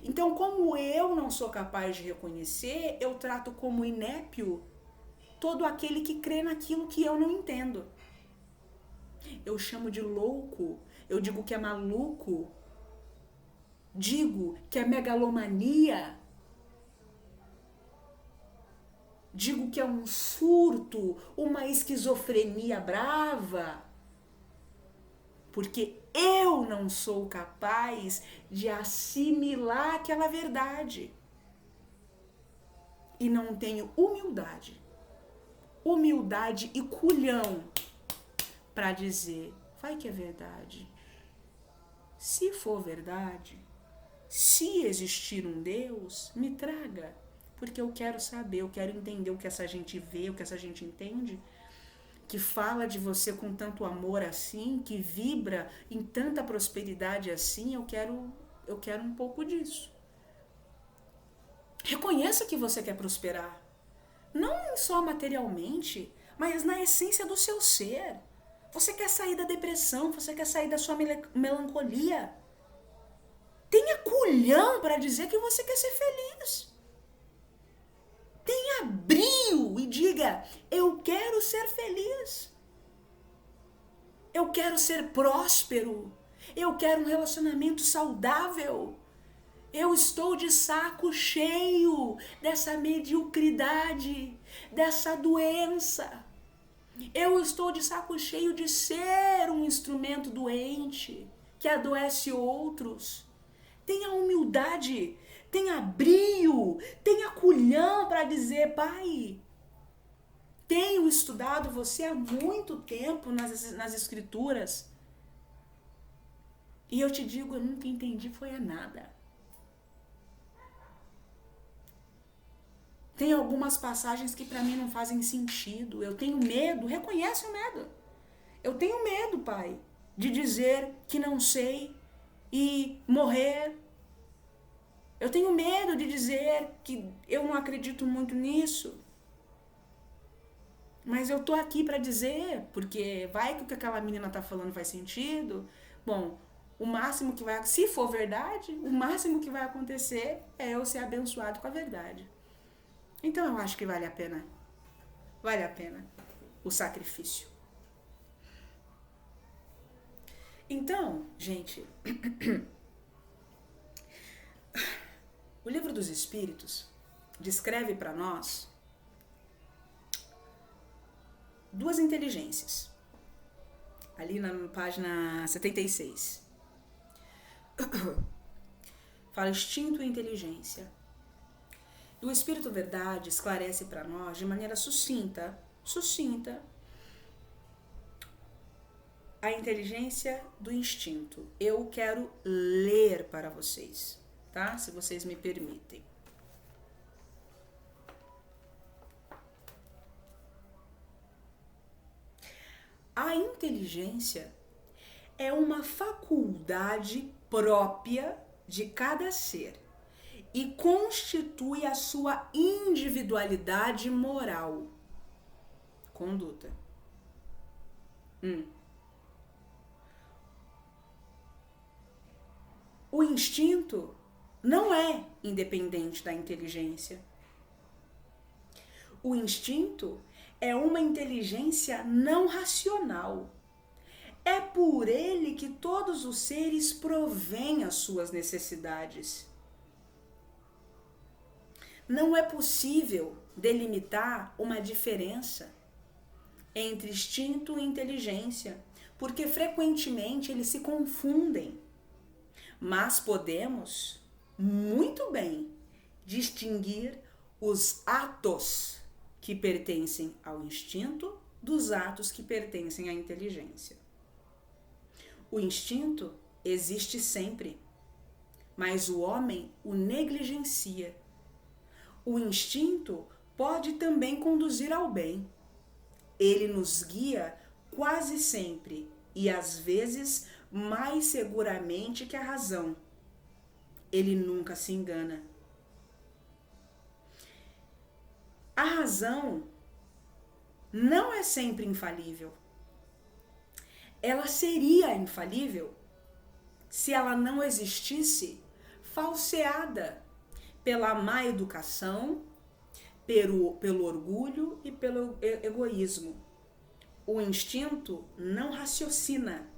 Então, como eu não sou capaz de reconhecer, eu trato como inépio todo aquele que crê naquilo que eu não entendo. Eu chamo de louco, eu digo que é maluco, digo que é megalomania, digo que é um surto, uma esquizofrenia brava, porque eu não sou capaz de assimilar aquela verdade. E não tenho humildade e culhão para dizer, vai que é verdade. Se for verdade, se existir um Deus, me traga, porque eu quero saber, eu quero entender o que essa gente vê, o que essa gente entende, que fala de você com tanto amor assim, que vibra em tanta prosperidade assim. Eu quero um pouco disso. Reconheça que você quer prosperar, não só materialmente, mas na essência do seu ser. Você quer sair da depressão, você quer sair da sua melancolia. Tenha culhão para dizer que você quer ser feliz. Tenha brio e diga: eu quero ser feliz. Eu quero ser próspero. Eu quero um relacionamento saudável. Eu estou de saco cheio dessa mediocridade, dessa doença. Eu estou de saco cheio de ser um instrumento doente que adoece outros. Tenha humildade, tenha brio, tenha culhão para dizer: pai, tenho estudado você há muito tempo nas escrituras. E eu te digo, eu nunca entendi foi a nada. Tem algumas passagens que para mim não fazem sentido. Eu tenho medo, reconhece o medo. Eu tenho medo, pai, de dizer que não sei e morrer. Eu tenho medo de dizer que eu não acredito muito nisso. Mas eu tô aqui para dizer, porque vai que o que aquela menina tá falando faz sentido. Bom, o máximo que vai, se for verdade, o máximo que vai acontecer é eu ser abençoado com a verdade. Então eu acho que vale a pena o sacrifício. Então, gente, o Livro dos Espíritos descreve para nós duas inteligências, ali na página 76. Fala instinto e inteligência. E o Espírito Verdade esclarece para nós de maneira sucinta, a inteligência do instinto. Eu quero ler para vocês, tá? Se vocês me permitem. A inteligência é uma faculdade própria de cada ser e constitui a sua individualidade moral. Conduta. O instinto não é independente da inteligência. O instinto é uma inteligência não racional. É por ele que todos os seres provêm as suas necessidades. Não é possível delimitar uma diferença entre instinto e inteligência, porque frequentemente eles se confundem. Mas podemos muito bem distinguir os atos que pertencem ao instinto dos atos que pertencem à inteligência. O instinto existe sempre, mas o homem o negligencia. O instinto pode também conduzir ao bem. Ele nos guia quase sempre e às vezes mais seguramente que a razão. Ele nunca se engana. A razão não é sempre infalível. Ela seria infalível se ela não existisse falseada pela má educação, pelo orgulho e pelo egoísmo. O instinto não raciocina.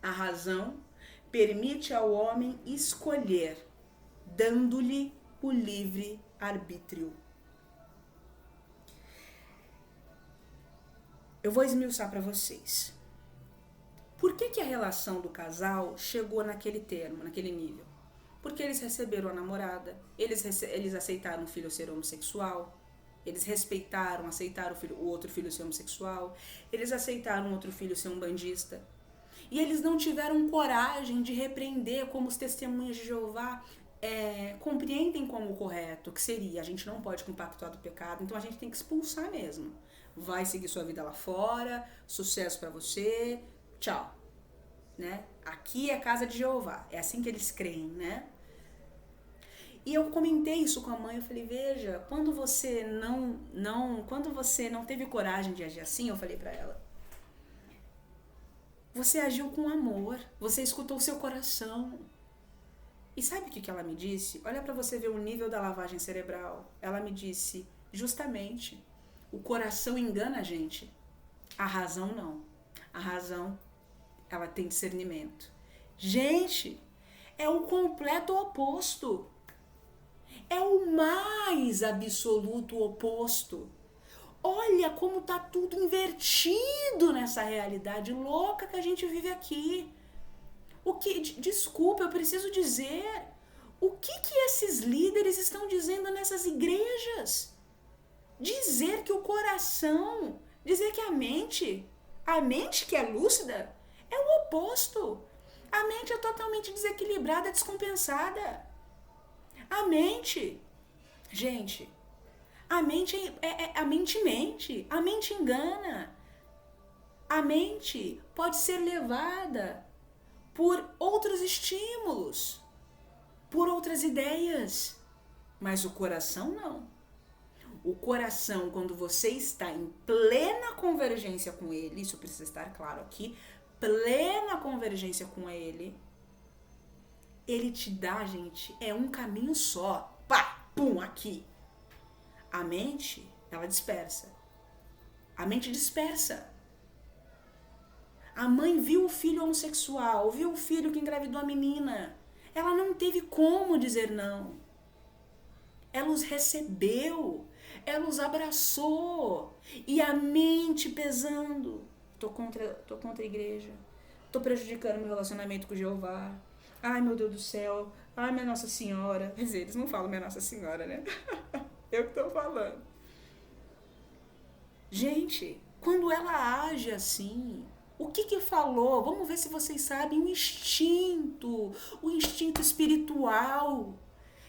A razão permite ao homem escolher, dando-lhe o livre arbítrio. Eu vou esmiuçar para vocês. Por que a relação do casal chegou naquele termo, naquele nível? Porque eles receberam a namorada, eles aceitaram o filho ser homossexual, eles respeitaram, aceitaram o outro filho ser homossexual, eles aceitaram o outro filho ser um bandista. E eles não tiveram coragem de repreender como os testemunhas de Jeová compreendem como o correto, que seria: a gente não pode compactuar do pecado, então a gente tem que expulsar mesmo. Vai seguir sua vida lá fora, sucesso pra você, tchau. Né? Aqui é a casa de Jeová, é assim que eles creem, né? E eu comentei isso com a mãe, eu falei, veja, quando você não teve coragem de agir assim, eu falei pra ela, você agiu com amor, você escutou o seu coração. E sabe o que ela me disse? Olha pra você ver o nível da lavagem cerebral. Ela me disse, justamente, o coração engana a gente, a razão não. A razão, ela tem discernimento. Gente, é o completo oposto. É o mais absoluto oposto. Olha como tá tudo invertido nessa realidade louca que a gente vive aqui. Desculpa, eu preciso dizer, o que esses líderes estão dizendo nessas igrejas? Dizer que o coração, dizer que a mente que é lúcida, é o oposto. A mente é totalmente desequilibrada, descompensada. A mente, gente, a mente mente, a mente engana. A mente pode ser levada por outros estímulos, por outras ideias, mas o coração não. O coração, quando você está em plena convergência com ele, isso precisa estar claro aqui, plena convergência com ele te dá, gente, é um caminho só. Pá, pum, aqui. A mente, ela dispersa. A mente dispersa. A mãe viu o filho homossexual, viu o filho que engravidou a menina. Ela não teve como dizer não. Ela os recebeu, ela os abraçou. E a mente pesando. Tô contra a igreja. Tô prejudicando meu relacionamento com Jeová. Ai, meu Deus do céu. Ai, minha Nossa Senhora. Quer dizer, eles não falam minha Nossa Senhora, né? Eu que tô falando. Gente, quando ela age assim, o que falou? Vamos ver se vocês sabem o instinto espiritual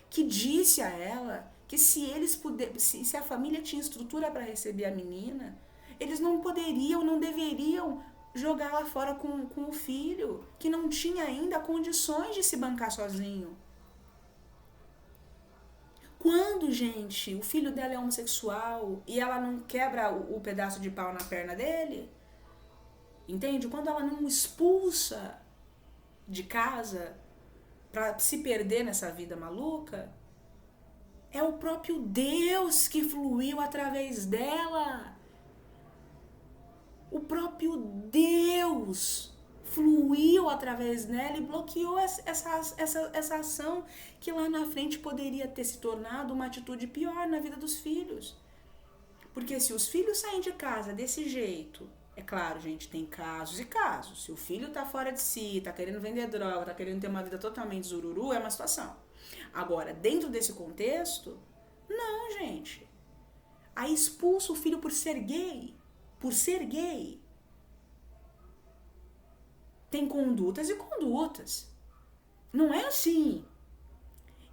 que disse a ela que se eles pudessem, se a família tinha estrutura para receber a menina, eles não poderiam, não deveriam jogar lá fora com o filho, que não tinha ainda condições de se bancar sozinho. Quando, gente, o filho dela é homossexual e ela não quebra o pedaço de pau na perna dele, entende? Quando ela não expulsa de casa pra se perder nessa vida maluca, é o próprio Deus que fluiu através dela. O próprio Deus fluiu através dela e bloqueou essa ação que lá na frente poderia ter se tornado uma atitude pior na vida dos filhos. Porque se os filhos saem de casa desse jeito, é claro, gente, tem casos e casos. Se o filho tá fora de si, tá querendo vender droga, tá querendo ter uma vida totalmente zururu, é uma situação. Agora, dentro desse contexto, não, gente. Aí expulsa o filho por ser gay. Por ser gay. Tem condutas e condutas. Não é assim.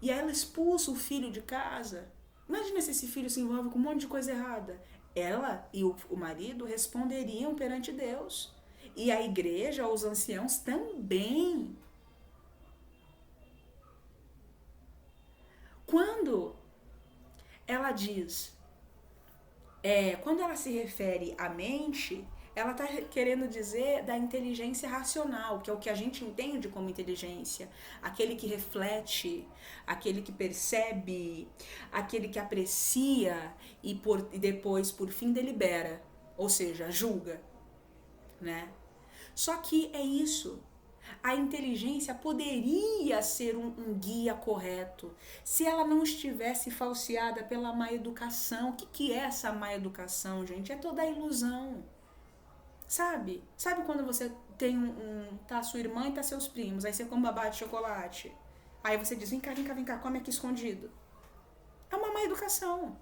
E aí ela expulsa o filho de casa. Imagina se esse filho se envolve com um monte de coisa errada. Ela e o marido responderiam perante Deus. E a igreja, os anciãos também. Quando ela diz, quando ela se refere à mente, ela está querendo dizer da inteligência racional, que é o que a gente entende como inteligência. Aquele que reflete, aquele que percebe, aquele que aprecia e depois, por fim, delibera, ou seja, julga, né? Só que é isso. A inteligência poderia ser um guia correto se ela não estivesse falseada pela má educação. O que é essa má educação, gente? É toda a ilusão. Sabe? Sabe quando você tem tá sua irmã e tá seus primos, aí você come babá de chocolate. Aí você diz, vem cá, come aqui escondido. É uma má educação.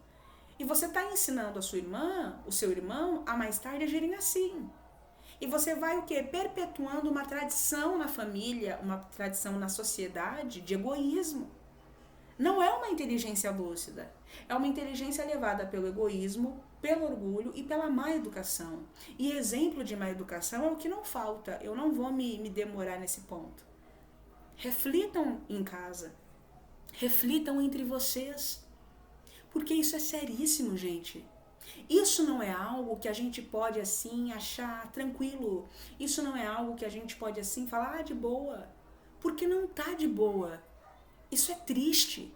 E você tá ensinando a sua irmã, o seu irmão, a mais tarde agirem assim. E você vai o quê? Perpetuando uma tradição na família, uma tradição na sociedade de egoísmo. Não é uma inteligência lúcida. É uma inteligência levada pelo egoísmo, pelo orgulho e pela má educação. E exemplo de má educação é o que não falta. Eu não vou me demorar nesse ponto. Reflitam em casa. Reflitam entre vocês. Porque isso é seríssimo, gente. Isso não é algo que a gente pode assim achar tranquilo. Isso não é algo que a gente pode assim falar de boa. Porque não tá de boa. Isso é triste.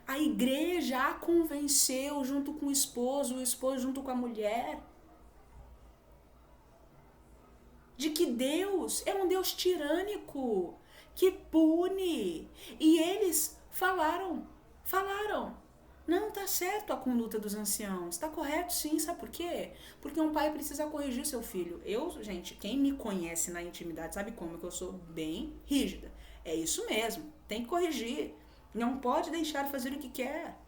A igreja a convenceu junto com o esposo junto com a mulher, de que Deus é um Deus tirânico, que pune. E eles falaram, não tá certo a conduta dos anciãos, tá correto sim, sabe por quê? Porque um pai precisa corrigir seu filho. Gente, quem me conhece na intimidade sabe como que eu sou bem rígida. É isso mesmo, tem que corrigir. Não pode deixar fazer o que quer.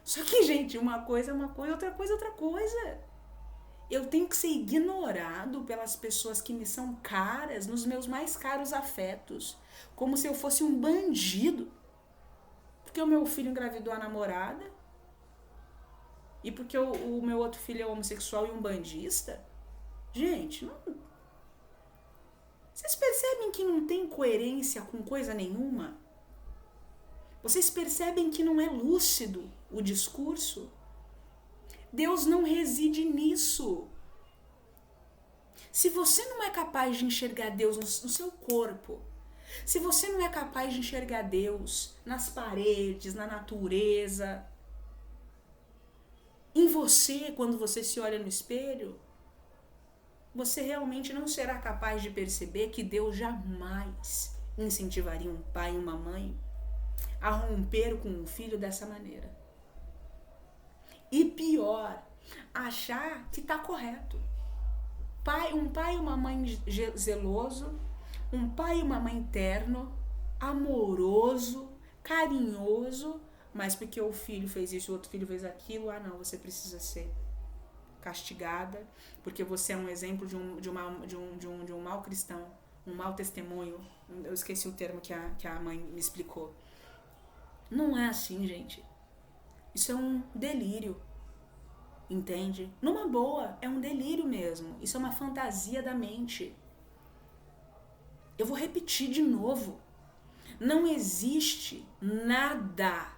Só que, gente, uma coisa é uma coisa, outra coisa é outra coisa. Eu tenho que ser ignorado pelas pessoas que me são caras, nos meus mais caros afetos, como se eu fosse um bandido. Porque o meu filho engravidou a namorada? E porque o meu outro filho é homossexual e um bandista? Gente, não... Vocês percebem que não tem coerência com coisa nenhuma? Vocês percebem que não é lúcido o discurso? Deus não reside nisso. Se você não é capaz de enxergar Deus no seu corpo, se você não é capaz de enxergar Deus nas paredes, na natureza, em você, quando você se olha no espelho, você realmente não será capaz de perceber que Deus jamais incentivaria um pai e uma mãe a romper com um filho dessa maneira. E pior, achar que está correto. Um pai e uma mãe zeloso, um pai e uma mãe terno, amoroso, carinhoso, mas porque o filho fez isso, o outro filho fez aquilo, não, você precisa ser castigada, porque você é um exemplo de um mau cristão, um mau testemunho. Eu esqueci o termo que a mãe me explicou. Não é assim, gente. Isso é um delírio. Entende? Numa boa, é um delírio mesmo. Isso é uma fantasia da mente. Eu vou repetir de novo. Não existe nada.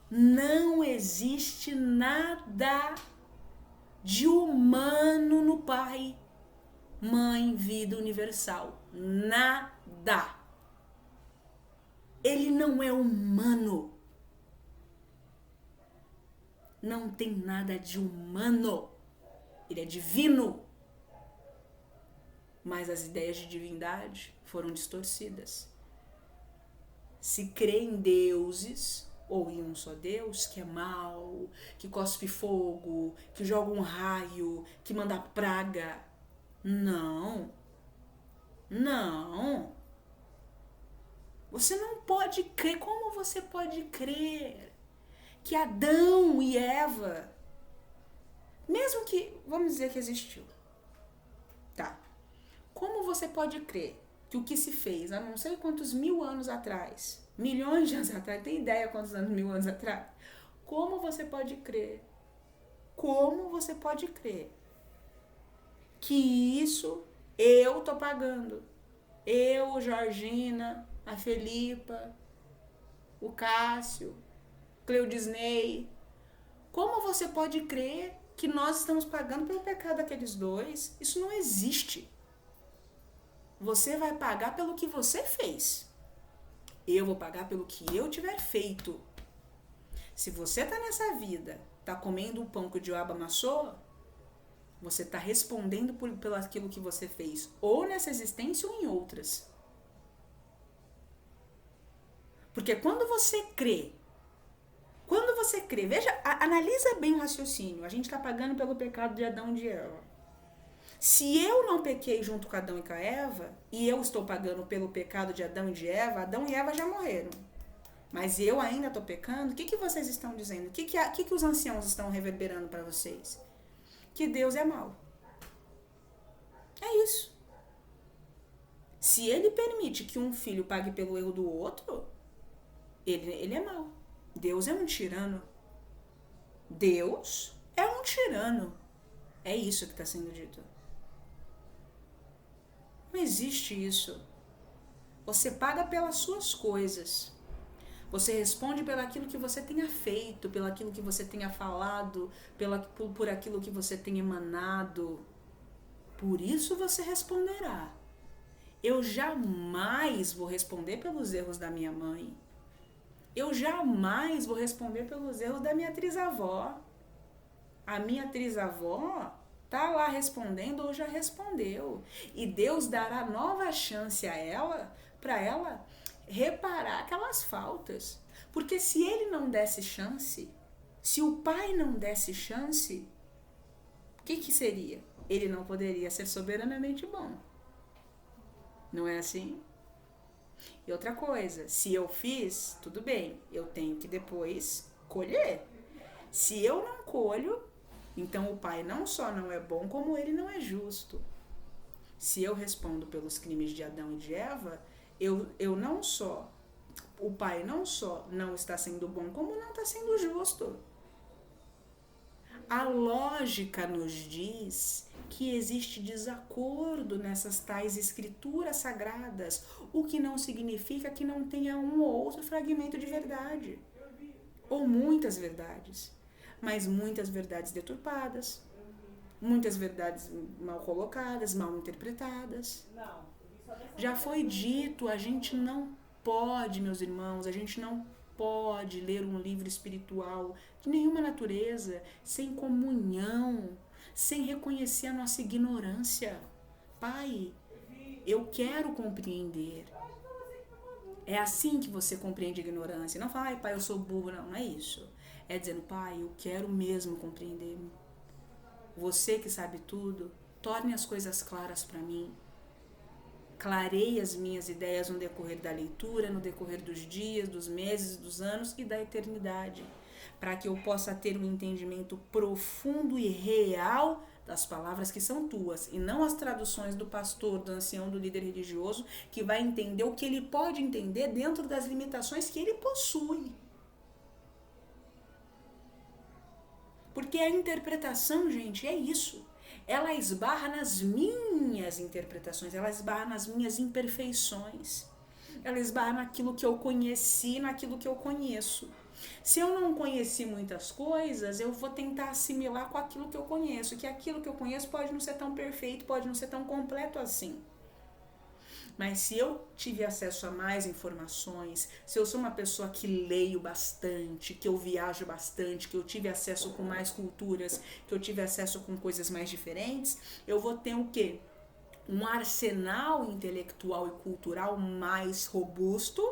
Não existe nada de humano no Pai, Mãe, vida universal. Nada. Ele não é humano. Não tem nada de humano. Ele é divino. Mas as ideias de divindade foram distorcidas. Se crê em deuses, ou em um só Deus, que é mau, que cospe fogo, que joga um raio, que manda praga. Não. Não. Você não pode crer. Como você pode crer que Adão e Eva, mesmo que, vamos dizer que existiu, tá? Como você pode crer que o que se fez há não sei quantos mil anos atrás, milhões de anos atrás, tem ideia quantos anos, mil anos atrás? Como você pode crer? Como você pode crer que isso eu tô pagando? Eu, Georgina, a Felipa, o Cássio, Cleudisney. Como você pode crer que nós estamos pagando pelo pecado daqueles dois? Isso não existe. Você vai pagar pelo que você fez. Eu vou pagar pelo que eu tiver feito. Se você tá nessa vida, tá comendo o pão que o diabo amassou, você tá respondendo pelo aquilo que você fez, ou nessa existência ou em outras. Porque quando você crê, veja, analisa bem o raciocínio. A gente tá pagando pelo pecado de Adão e de Eva. Se eu não pequei junto com Adão e com a Eva, e eu estou pagando pelo pecado de Adão e Eva já morreram. Mas eu ainda estou pecando, o que vocês estão dizendo? O que os anciãos estão reverberando para vocês? Que Deus é mau. É isso. Se ele permite que um filho pague pelo erro do outro, ele é mau. Deus é um tirano. Deus é um tirano. É isso que está sendo dito. Não existe isso. Você paga pelas suas coisas. Você responde pelaquilo que você tenha feito, pelaquilo que você tenha falado, por aquilo que você tenha emanado. Por isso você responderá. Eu jamais vou responder pelos erros da minha mãe. Eu jamais vou responder pelos erros da minha trisavó. A minha trisavó tá lá respondendo ou já respondeu. E Deus dará nova chance a ela, para ela reparar aquelas faltas. Porque se ele não desse chance, se o pai não desse chance, o que seria? Ele não poderia ser soberanamente bom. Não é assim? E outra coisa, se eu fiz, tudo bem, eu tenho que depois colher. Se eu não colho, então o pai não só não é bom, como ele não é justo. Se eu respondo pelos crimes de Adão e de Eva, eu não só, o pai não só não está sendo bom, como não está sendo justo. A lógica nos diz que existe desacordo nessas tais escrituras sagradas, o que não significa que não tenha um ou outro fragmento de verdade, ou muitas verdades, mas muitas verdades deturpadas, muitas verdades mal colocadas, mal interpretadas. Já foi dito, a gente não pode, meus irmãos, a gente não pode ler um livro espiritual de nenhuma natureza sem comunhão, sem reconhecer a nossa ignorância. Pai, eu quero compreender. É assim que você compreende a ignorância. Não fala, ai pai, eu sou burro. Não, não é isso. É dizendo, pai, eu quero mesmo compreender. Você que sabe tudo, torne as coisas claras para mim. Clarei as minhas ideias no decorrer da leitura, no decorrer dos dias, dos meses, dos anos e da eternidade, para que eu possa ter um entendimento profundo e real das palavras que são tuas, e não as traduções do pastor, do ancião, do líder religioso, que vai entender o que ele pode entender dentro das limitações que ele possui. Porque a interpretação, gente, é isso. Ela esbarra nas minhas interpretações, ela esbarra nas minhas imperfeições, ela esbarra naquilo que eu conheci, naquilo que eu conheço. Se eu não conheci muitas coisas, eu vou tentar assimilar com aquilo que eu conheço, que aquilo que eu conheço pode não ser tão perfeito, pode não ser tão completo assim. Mas se eu tive acesso a mais informações, se eu sou uma pessoa que leio bastante, que eu viajo bastante, que eu tive acesso com mais culturas, que eu tive acesso com coisas mais diferentes, eu vou ter o quê? Um arsenal intelectual e cultural mais robusto,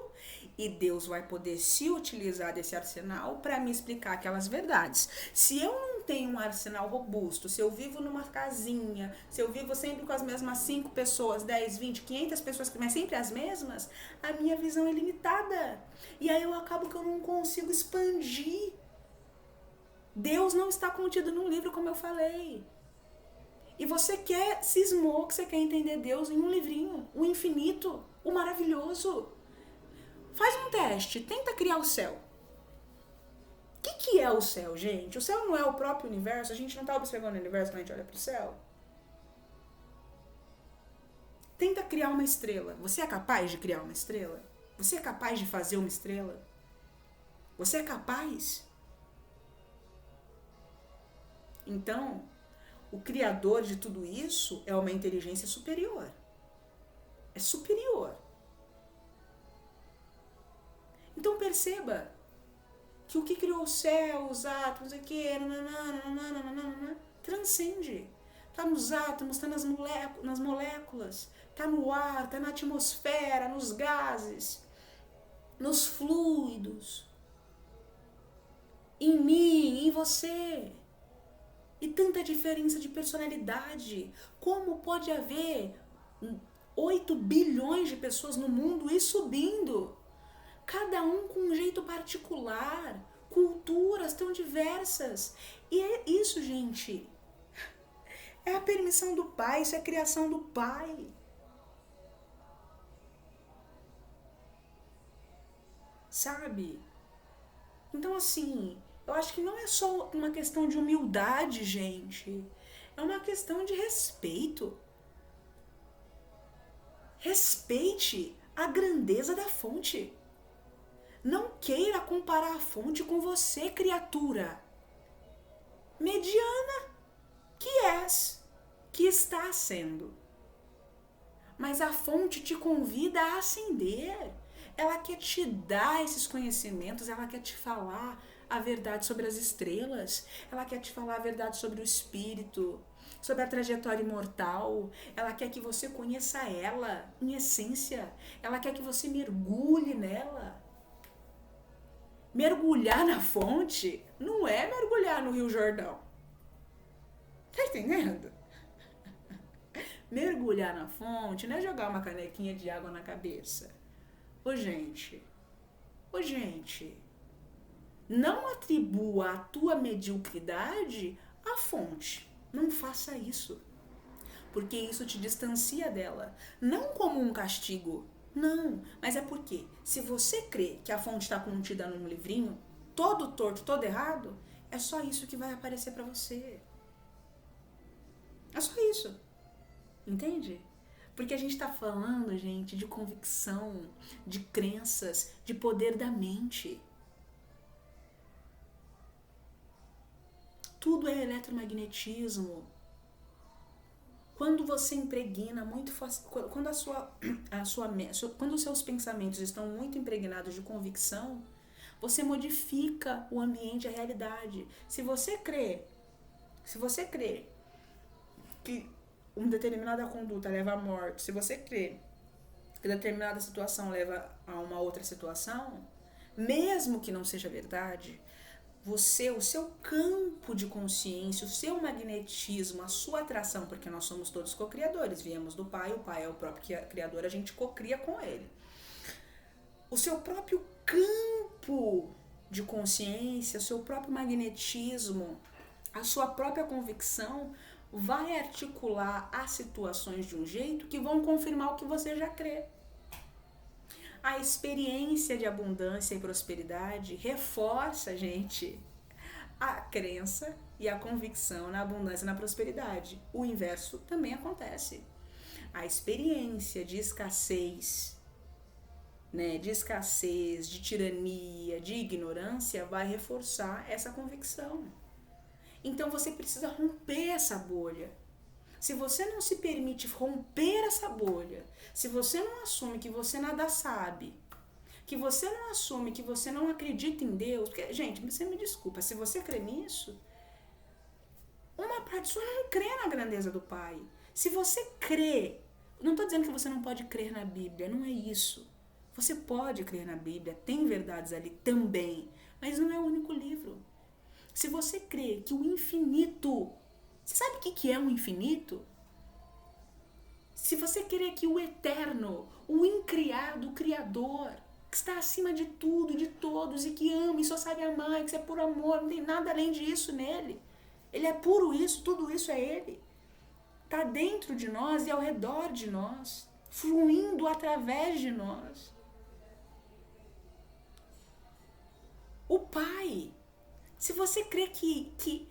e Deus vai poder se utilizar desse arsenal para me explicar aquelas verdades. Se eu não tenho um arsenal robusto, se eu vivo numa casinha, se eu vivo sempre com as mesmas 5 pessoas, 10, 20, 500 pessoas, mas sempre as mesmas, a minha visão é limitada. E aí eu acabo que eu não consigo expandir. Deus não está contido num livro, como eu falei. E você cismou que você quer entender Deus em um livrinho, o infinito, o maravilhoso. Faz um teste, tenta criar o céu. O que é o céu, gente? O céu não é o próprio universo? A gente não está observando o universo quando a gente olha para o céu? Tenta criar uma estrela. Você é capaz de criar uma estrela? Você é capaz de fazer uma estrela? Você é capaz? Então, o criador de tudo isso é uma inteligência superior. É superior. Então perceba que o que criou os céus, os átomos, transcende. Está nos átomos, está nas moléculas, está no ar, está na atmosfera, nos gases, nos fluidos, em mim, em você. E tanta diferença de personalidade. Como pode haver 8 bilhões de pessoas no mundo e subindo? Cada um com um jeito particular, culturas tão diversas. E é isso, gente. É a permissão do Pai, isso é a criação do Pai. Sabe? Então, assim, eu acho que não é só uma questão de humildade, gente. É uma questão de respeito. Respeite a grandeza da fonte. Não queira comparar a fonte com você, criatura mediana que és, que está sendo. Mas a fonte te convida a ascender. Ela quer te dar esses conhecimentos, ela quer te falar a verdade sobre as estrelas, ela quer te falar a verdade sobre o espírito, sobre a trajetória imortal. Ela quer que você conheça ela em essência. Ela quer que você mergulhe nela. Mergulhar na fonte não é mergulhar no Rio Jordão. Tá entendendo? Mergulhar na fonte não é jogar uma canequinha de água na cabeça. Ô gente, não atribua a tua mediocridade à fonte. Não faça isso. Porque isso te distancia dela. Não como um castigo. Não, mas é porque se você crê que a fonte está contida num livrinho, todo torto, todo errado, é só isso que vai aparecer para você. É só isso. Entende? Porque a gente está falando, gente, de convicção, de crenças, de poder da mente. Tudo é eletromagnetismo. Quando você impregna muito quando quando os seus pensamentos estão muito impregnados de convicção, você modifica o ambiente, a realidade. Se você crê que uma determinada conduta leva à morte, se você crê que determinada situação leva a uma outra situação, mesmo que não seja verdade, o seu campo de consciência, o seu magnetismo, a sua atração, porque nós somos todos co-criadores, viemos do Pai, o Pai é o próprio Criador, a gente co-cria com Ele. O seu próprio campo de consciência, o seu próprio magnetismo, a sua própria convicção vai articular as situações de um jeito que vão confirmar o que você já crê. A experiência de abundância e prosperidade reforça, gente, a crença e a convicção na abundância e na prosperidade. O inverso também acontece. A experiência de escassez, de tirania, de ignorância, vai reforçar essa convicção. Então você precisa romper essa bolha. Se você não se permite romper essa bolha, se você não assume que você nada sabe, que você não assume que você não acredita em Deus, porque, gente, você me desculpa, se você crê nisso, uma parte sua não crê na grandeza do Pai. Se você crê, não estou dizendo que você não pode crer na Bíblia, não é isso. Você pode crer na Bíblia, tem verdades ali também, mas não é o único livro. Se você crê que o infinito, você sabe o que é o infinito? Se você crê que o eterno, o incriado, o criador, que está acima de tudo, de todos, e que ama e só sabe amar, e que é por amor, não tem nada além disso nele. Ele é puro isso, tudo isso é ele. Está dentro de nós e ao redor de nós, fluindo através de nós. O Pai. Se você crê que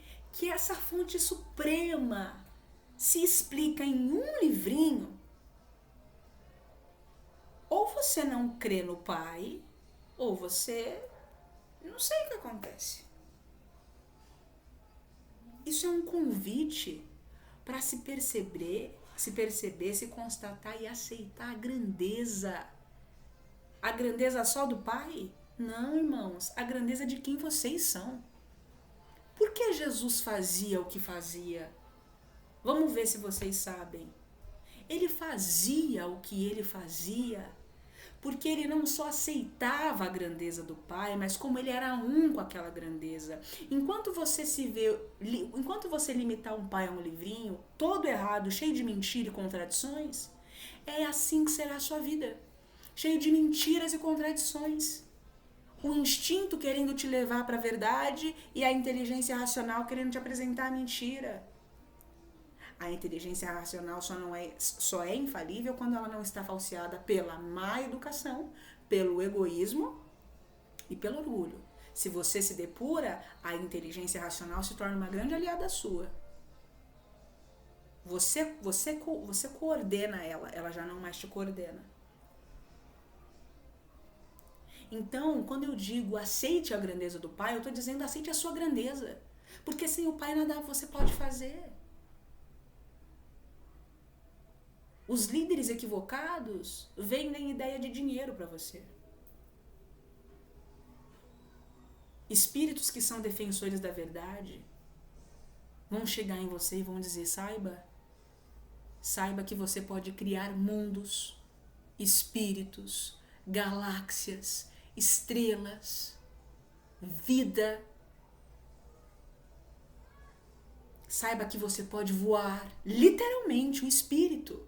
essa fonte suprema se explica em um livrinho, ou você não crê no Pai, ou você não sei o que acontece. Isso é um convite para se perceber, se constatar e aceitar a grandeza. A grandeza só do Pai? Não, irmãos, a grandeza de quem vocês são. Por que Jesus fazia o que fazia? Vamos ver se vocês sabem. Ele fazia o que ele fazia porque ele não só aceitava a grandeza do Pai, mas como ele era um com aquela grandeza. Enquanto você limitar um pai a um livrinho, todo errado, cheio de mentira e contradições, é assim que será a sua vida. Cheio de mentiras e contradições. O instinto querendo te levar para a verdade e a inteligência racional querendo te apresentar a mentira. A inteligência racional só é infalível quando ela não está falseada pela má educação, pelo egoísmo e pelo orgulho. Se você se depura, a inteligência racional se torna uma grande aliada sua. Você coordena ela já não mais te coordena. Então, quando eu digo aceite a grandeza do Pai, eu estou dizendo aceite a sua grandeza. Porque sem o Pai nada você pode fazer. Os líderes equivocados vendem ideia de dinheiro para você. Espíritos que são defensores da verdade vão chegar em você e vão dizer, saiba que você pode criar mundos, espíritos, galáxias, estrelas, vida. Saiba que você pode voar, literalmente, o espírito.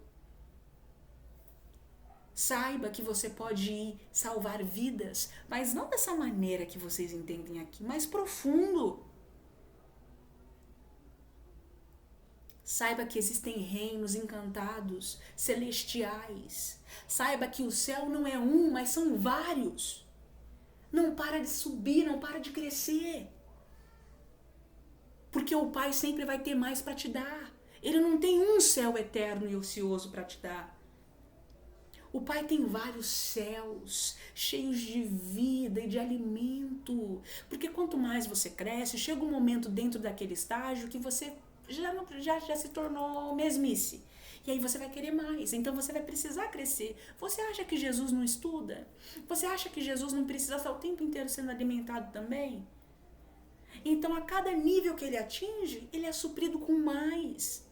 Saiba que você pode ir salvar vidas, mas não dessa maneira que vocês entendem aqui, mais profundo. Saiba que existem reinos encantados, celestiais. Saiba que o céu não é um, mas são vários. Não para de subir, não para de crescer. Porque o Pai sempre vai ter mais para te dar. Ele não tem um céu eterno e ocioso para te dar. O Pai tem vários céus, cheios de vida e de alimento. Porque quanto mais você cresce, chega um momento dentro daquele estágio que você já se tornou mesmice. E aí você vai querer mais, então você vai precisar crescer. Você acha que Jesus não estuda? Você acha que Jesus não precisa estar o tempo inteiro sendo alimentado também? Então a cada nível que ele atinge, ele é suprido com mais.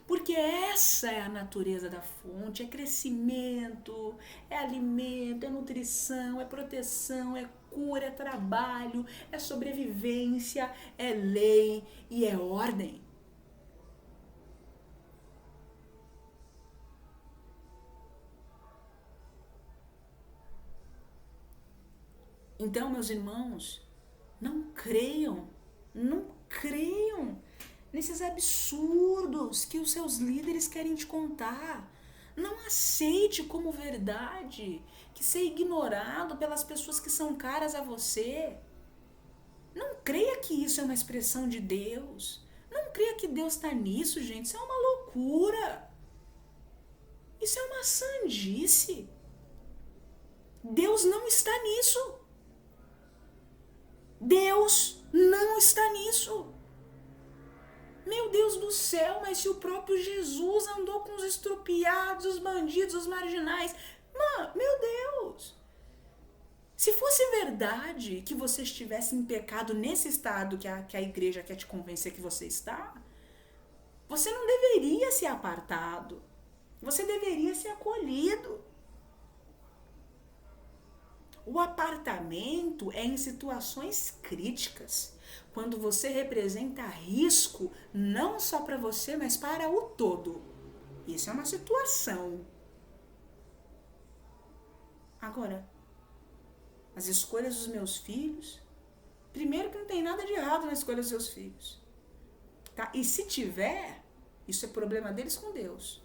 Porque essa é a natureza da fonte, é crescimento, é alimento, é nutrição, é proteção, é cura, é trabalho, é sobrevivência, é lei e é ordem. Então, meus irmãos, não creiam nesses absurdos que os seus líderes querem te contar. Não aceite como verdade que ser ignorado pelas pessoas que são caras a você. Não creia que isso é uma expressão de Deus. Não creia que Deus está nisso, gente. Isso é uma loucura. Isso é uma sandice. Deus não está nisso. Deus não está nisso. Meu Deus do céu, mas se o próprio Jesus andou com os estrupiados, os bandidos, os marginais. Mano, meu Deus. Se fosse verdade que você estivesse em pecado nesse estado que a igreja quer te convencer que você está, você não deveria ser apartado. Você deveria ser acolhido. O apartamento é em situações críticas, quando você representa risco não só para você, mas para o todo. Isso é uma situação. Agora, as escolhas dos meus filhos, primeiro que não tem nada de errado na escolha dos seus filhos. Tá? E se tiver, isso é problema deles com Deus.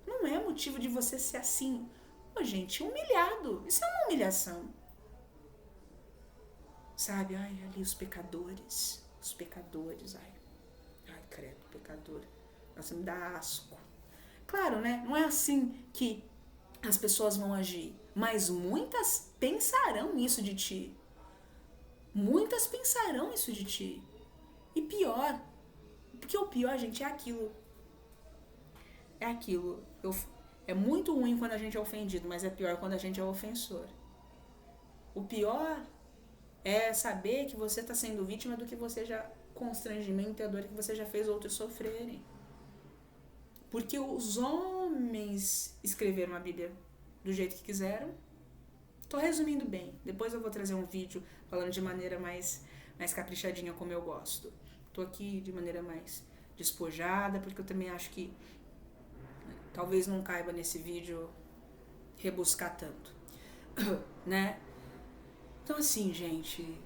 Não é motivo de você ser assim. Gente, humilhado. Isso é uma humilhação. Sabe? Ai, ali os pecadores. Ai, credo, pecador. Nossa, me dá asco. Claro, né? Não é assim que as pessoas vão agir. Mas muitas pensarão isso de ti. Muitas pensarão isso de ti. E pior. Porque o pior, gente, é aquilo. É muito ruim quando a gente é ofendido, mas é pior quando a gente é ofensor. O pior é saber que você está sendo vítima do que você já... constrangimento e a dor que você já fez outros sofrerem. Porque os homens escreveram a Bíblia do jeito que quiseram. Tô resumindo bem. Depois eu vou trazer um vídeo falando de maneira mais caprichadinha como eu gosto. Tô aqui de maneira mais despojada, porque eu também acho que talvez não caiba nesse vídeo rebuscar tanto, né? Então assim, gente,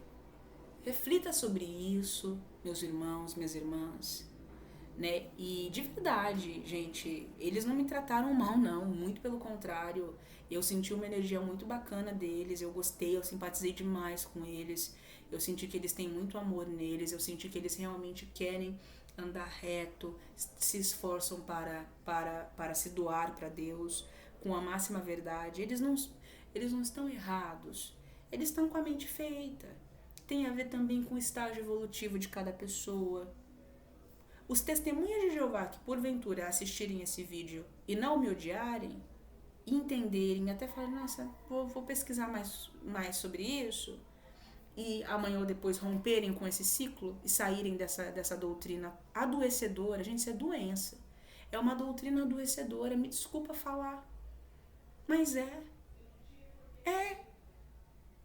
reflita sobre isso, meus irmãos, minhas irmãs, né? E de verdade, gente, eles não me trataram mal, não, muito pelo contrário. Eu senti uma energia muito bacana deles, eu gostei, eu simpatizei demais com eles, eu senti que eles têm muito amor neles, eu senti que eles realmente querem andar reto, se esforçam para se doar para Deus com a máxima verdade. Eles não estão errados. Eles estão com a mente feita. Tem a ver também com o estágio evolutivo de cada pessoa. Os testemunhas de Jeová que porventura assistirem esse vídeo e não me odiarem, entenderem, até falarem, nossa, vou pesquisar mais sobre isso, e amanhã ou depois romperem com esse ciclo e saírem dessa doutrina adoecedora. Gente, isso é doença. É uma doutrina adoecedora, me desculpa falar, mas é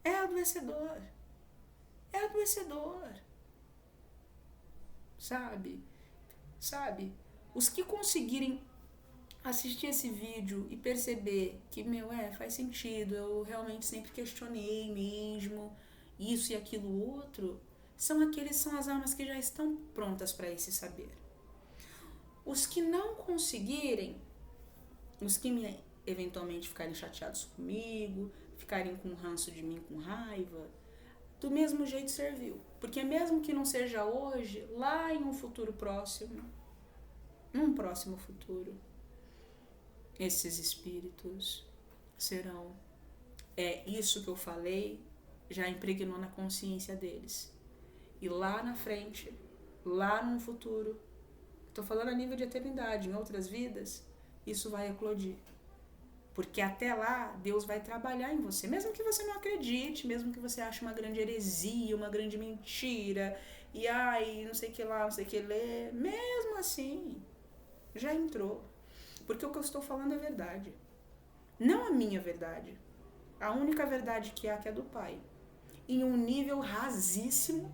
adoecedor. É adoecedor. Sabe? Os que conseguirem assistir esse vídeo e perceber que, faz sentido, eu realmente sempre questionei mesmo isso e aquilo outro, são as almas que já estão prontas para esse saber. Os que não conseguirem, os que eventualmente ficarem chateados comigo, ficarem com ranço de mim, com raiva, do mesmo jeito serviu. Porque mesmo que não seja hoje, lá em um futuro próximo, num próximo futuro, esses espíritos serão. Isso que eu falei já impregnou na consciência deles. E lá na frente, lá no futuro, estou falando a nível de eternidade, em outras vidas, isso vai eclodir. Porque até lá, Deus vai trabalhar em você. Mesmo que você não acredite, mesmo que você ache uma grande heresia, uma grande mentira, e não sei o que lá, não sei o que ler, mesmo assim, já entrou. Porque o que eu estou falando é verdade. Não a minha verdade. A única verdade que há, que é do Pai. Em um nível rasíssimo,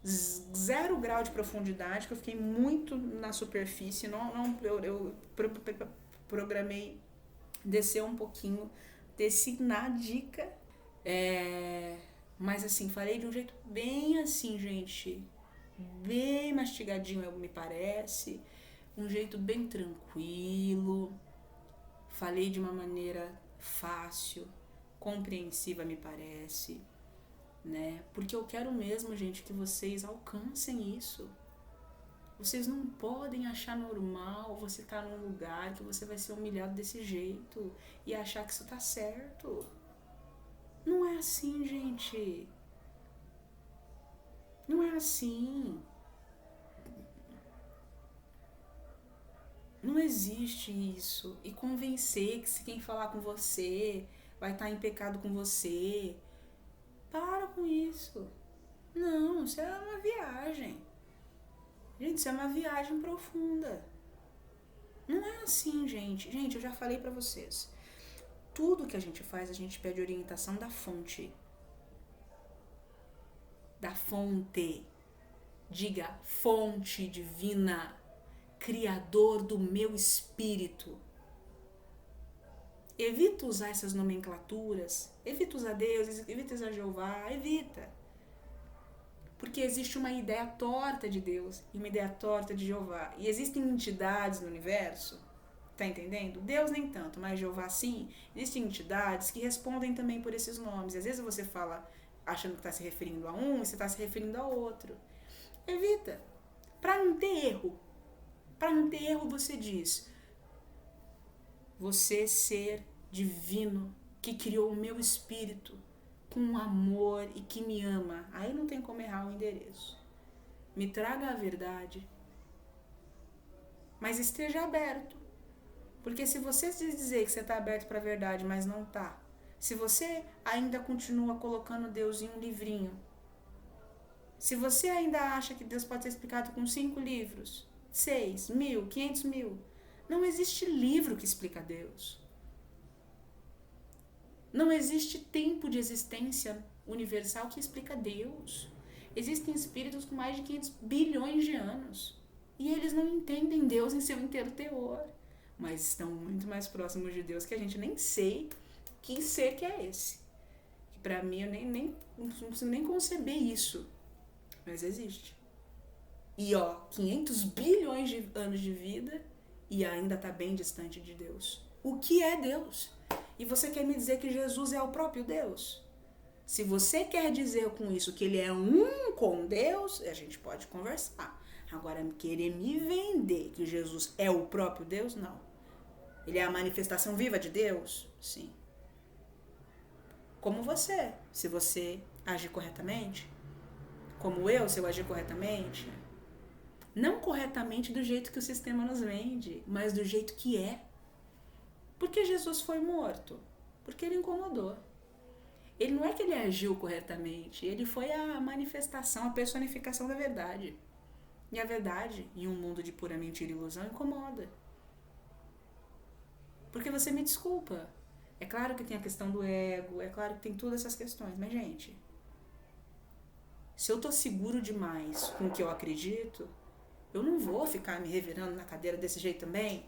0 grau de profundidade, que eu fiquei muito na superfície. Eu programei descer um pouquinho, desci na dica. Mas assim, falei de um jeito bem assim, gente. Bem mastigadinho, me parece. Um jeito bem tranquilo. Falei de uma maneira fácil, compreensiva, me parece, né? Porque eu quero mesmo, gente, que vocês alcancem isso. Vocês não podem achar normal você estar num lugar que você vai ser humilhado desse jeito e achar que isso tá certo. Não é assim, gente. Não é assim. Não existe isso. E convencer que se quem falar com você vai estar em pecado com você. Para com isso. Não, isso é uma viagem. Gente, isso é uma viagem profunda. Não é assim, gente. Gente, eu já falei pra vocês. Tudo que a gente faz, a gente pede orientação da fonte. Da fonte. Diga, fonte divina. Criador do meu espírito. Evita usar essas nomenclaturas. Evita usar Deus, evita usar Jeová, evita. Porque existe uma ideia torta de Deus e uma ideia torta de Jeová. E existem entidades no universo, tá entendendo? Deus nem tanto, mas Jeová sim. Existem entidades que respondem também por esses nomes. Às vezes você fala achando que está se referindo a um e você está se referindo a outro. Evita. Para não ter erro. Para não ter erro, você diz: você ser divino, que criou o meu espírito com amor e que me ama. Aí não tem como errar o endereço. Me traga a verdade. Mas esteja aberto. Porque se você dizer que você está aberto para a verdade, mas não está, se você ainda continua colocando Deus em um livrinho, se você ainda acha que Deus pode ser explicado com 5 livros, 6, 1.000, 500.000. Não existe livro que explica Deus. Não existe tempo de existência universal que explica Deus. Existem espíritos com mais de 500 bilhões de anos. E eles não entendem Deus em seu inteiro teor. Mas estão muito mais próximos de Deus que a gente nem sei que ser que é esse. Que pra mim eu não consigo nem conceber isso. Mas existe. E 500 bilhões de anos de vida e ainda está bem distante de Deus. O que é Deus? E você quer me dizer que Jesus é o próprio Deus? Se você quer dizer com isso que ele é um com Deus, a gente pode conversar. Agora, querer me vender que Jesus é o próprio Deus, não. Ele é a manifestação viva de Deus? Sim. como você, se você agir corretamente, como eu, se eu agir corretamente. Não corretamente do jeito que o sistema nos vende, mas do jeito que é. Porque Jesus foi morto? Porque ele incomodou. Ele não é que ele agiu corretamente, ele foi a manifestação, a personificação da verdade. E a verdade, em um mundo de pura mentira e ilusão, incomoda. Porque você me desculpa. É claro que tem a questão do ego, é claro que tem todas essas questões, mas, gente, se eu tô seguro demais com o que eu acredito, eu não vou ficar me revirando na cadeira desse jeito também,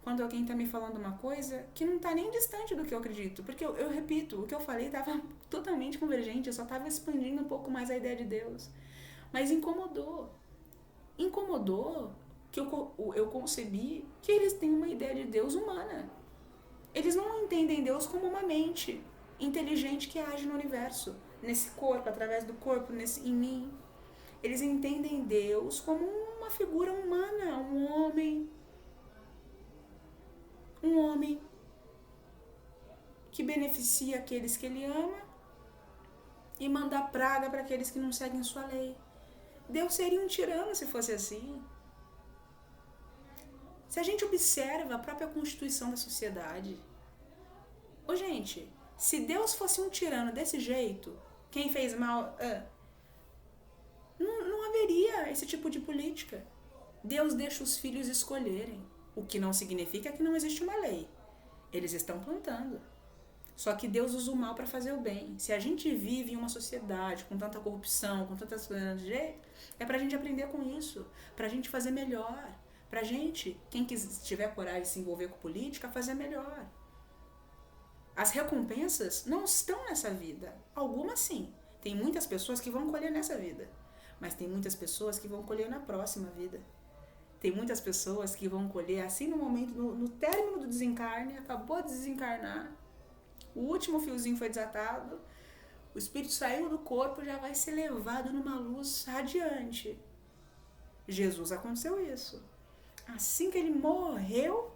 quando alguém tá me falando uma coisa que não tá nem distante do que eu acredito. Porque eu repito, o que eu falei tava totalmente convergente, eu só tava expandindo um pouco mais a ideia de Deus. Mas incomodou. Incomodou que eu concebi que eles têm uma ideia de Deus humana. Eles não entendem Deus como uma mente inteligente que age no universo, nesse corpo, através do corpo, em mim. Eles entendem Deus como uma figura humana, um homem que beneficia aqueles que ele ama e manda praga para aqueles que não seguem sua lei. Deus seria um tirano se fosse assim. Se a gente observa a própria constituição da sociedade, gente, se Deus fosse um tirano desse jeito, quem fez mal, não haveria esse tipo de política. Deus deixa os filhos escolherem, o que não significa que não existe uma lei. Eles estão plantando. Só que Deus usa o mal para fazer o bem. Se a gente vive em uma sociedade com tanta corrupção, com tantas coisas de jeito, é pra gente aprender com isso, pra gente fazer melhor. Pra gente, quem tiver coragem de se envolver com política, fazer melhor. As recompensas não estão nessa vida. Algumas sim. Tem muitas pessoas que vão colher nessa vida. Mas tem muitas pessoas que vão colher na próxima vida. Tem muitas pessoas que vão colher assim no momento, no término do desencarne, acabou de desencarnar, o último fiozinho foi desatado, o espírito saiu do corpo, já vai ser levado numa luz radiante. Jesus aconteceu isso. Assim que ele morreu,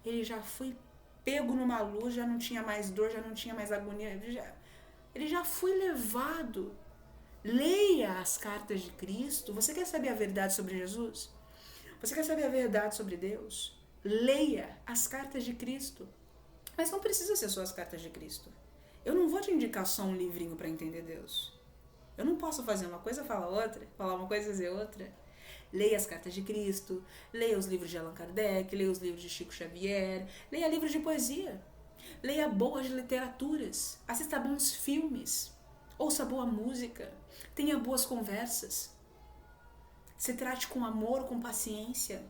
ele já foi pego numa luz, já não tinha mais dor, já não tinha mais agonia, ele já foi levado. Leia as cartas de Cristo. Você quer saber a verdade sobre Jesus? Você quer saber a verdade sobre Deus? Leia as cartas de Cristo. Mas não precisa ser só as cartas de Cristo. Eu não vou te indicar só um livrinho para entender Deus. Eu não posso fazer uma coisa, falar outra, falar uma coisa e dizer outra. Leia as cartas de Cristo, leia os livros de Allan Kardec, leia os livros de Chico Xavier, leia livros de poesia, leia boas literaturas, assista bons filmes, ouça boa música, tenha boas conversas, se trate com amor, com paciência.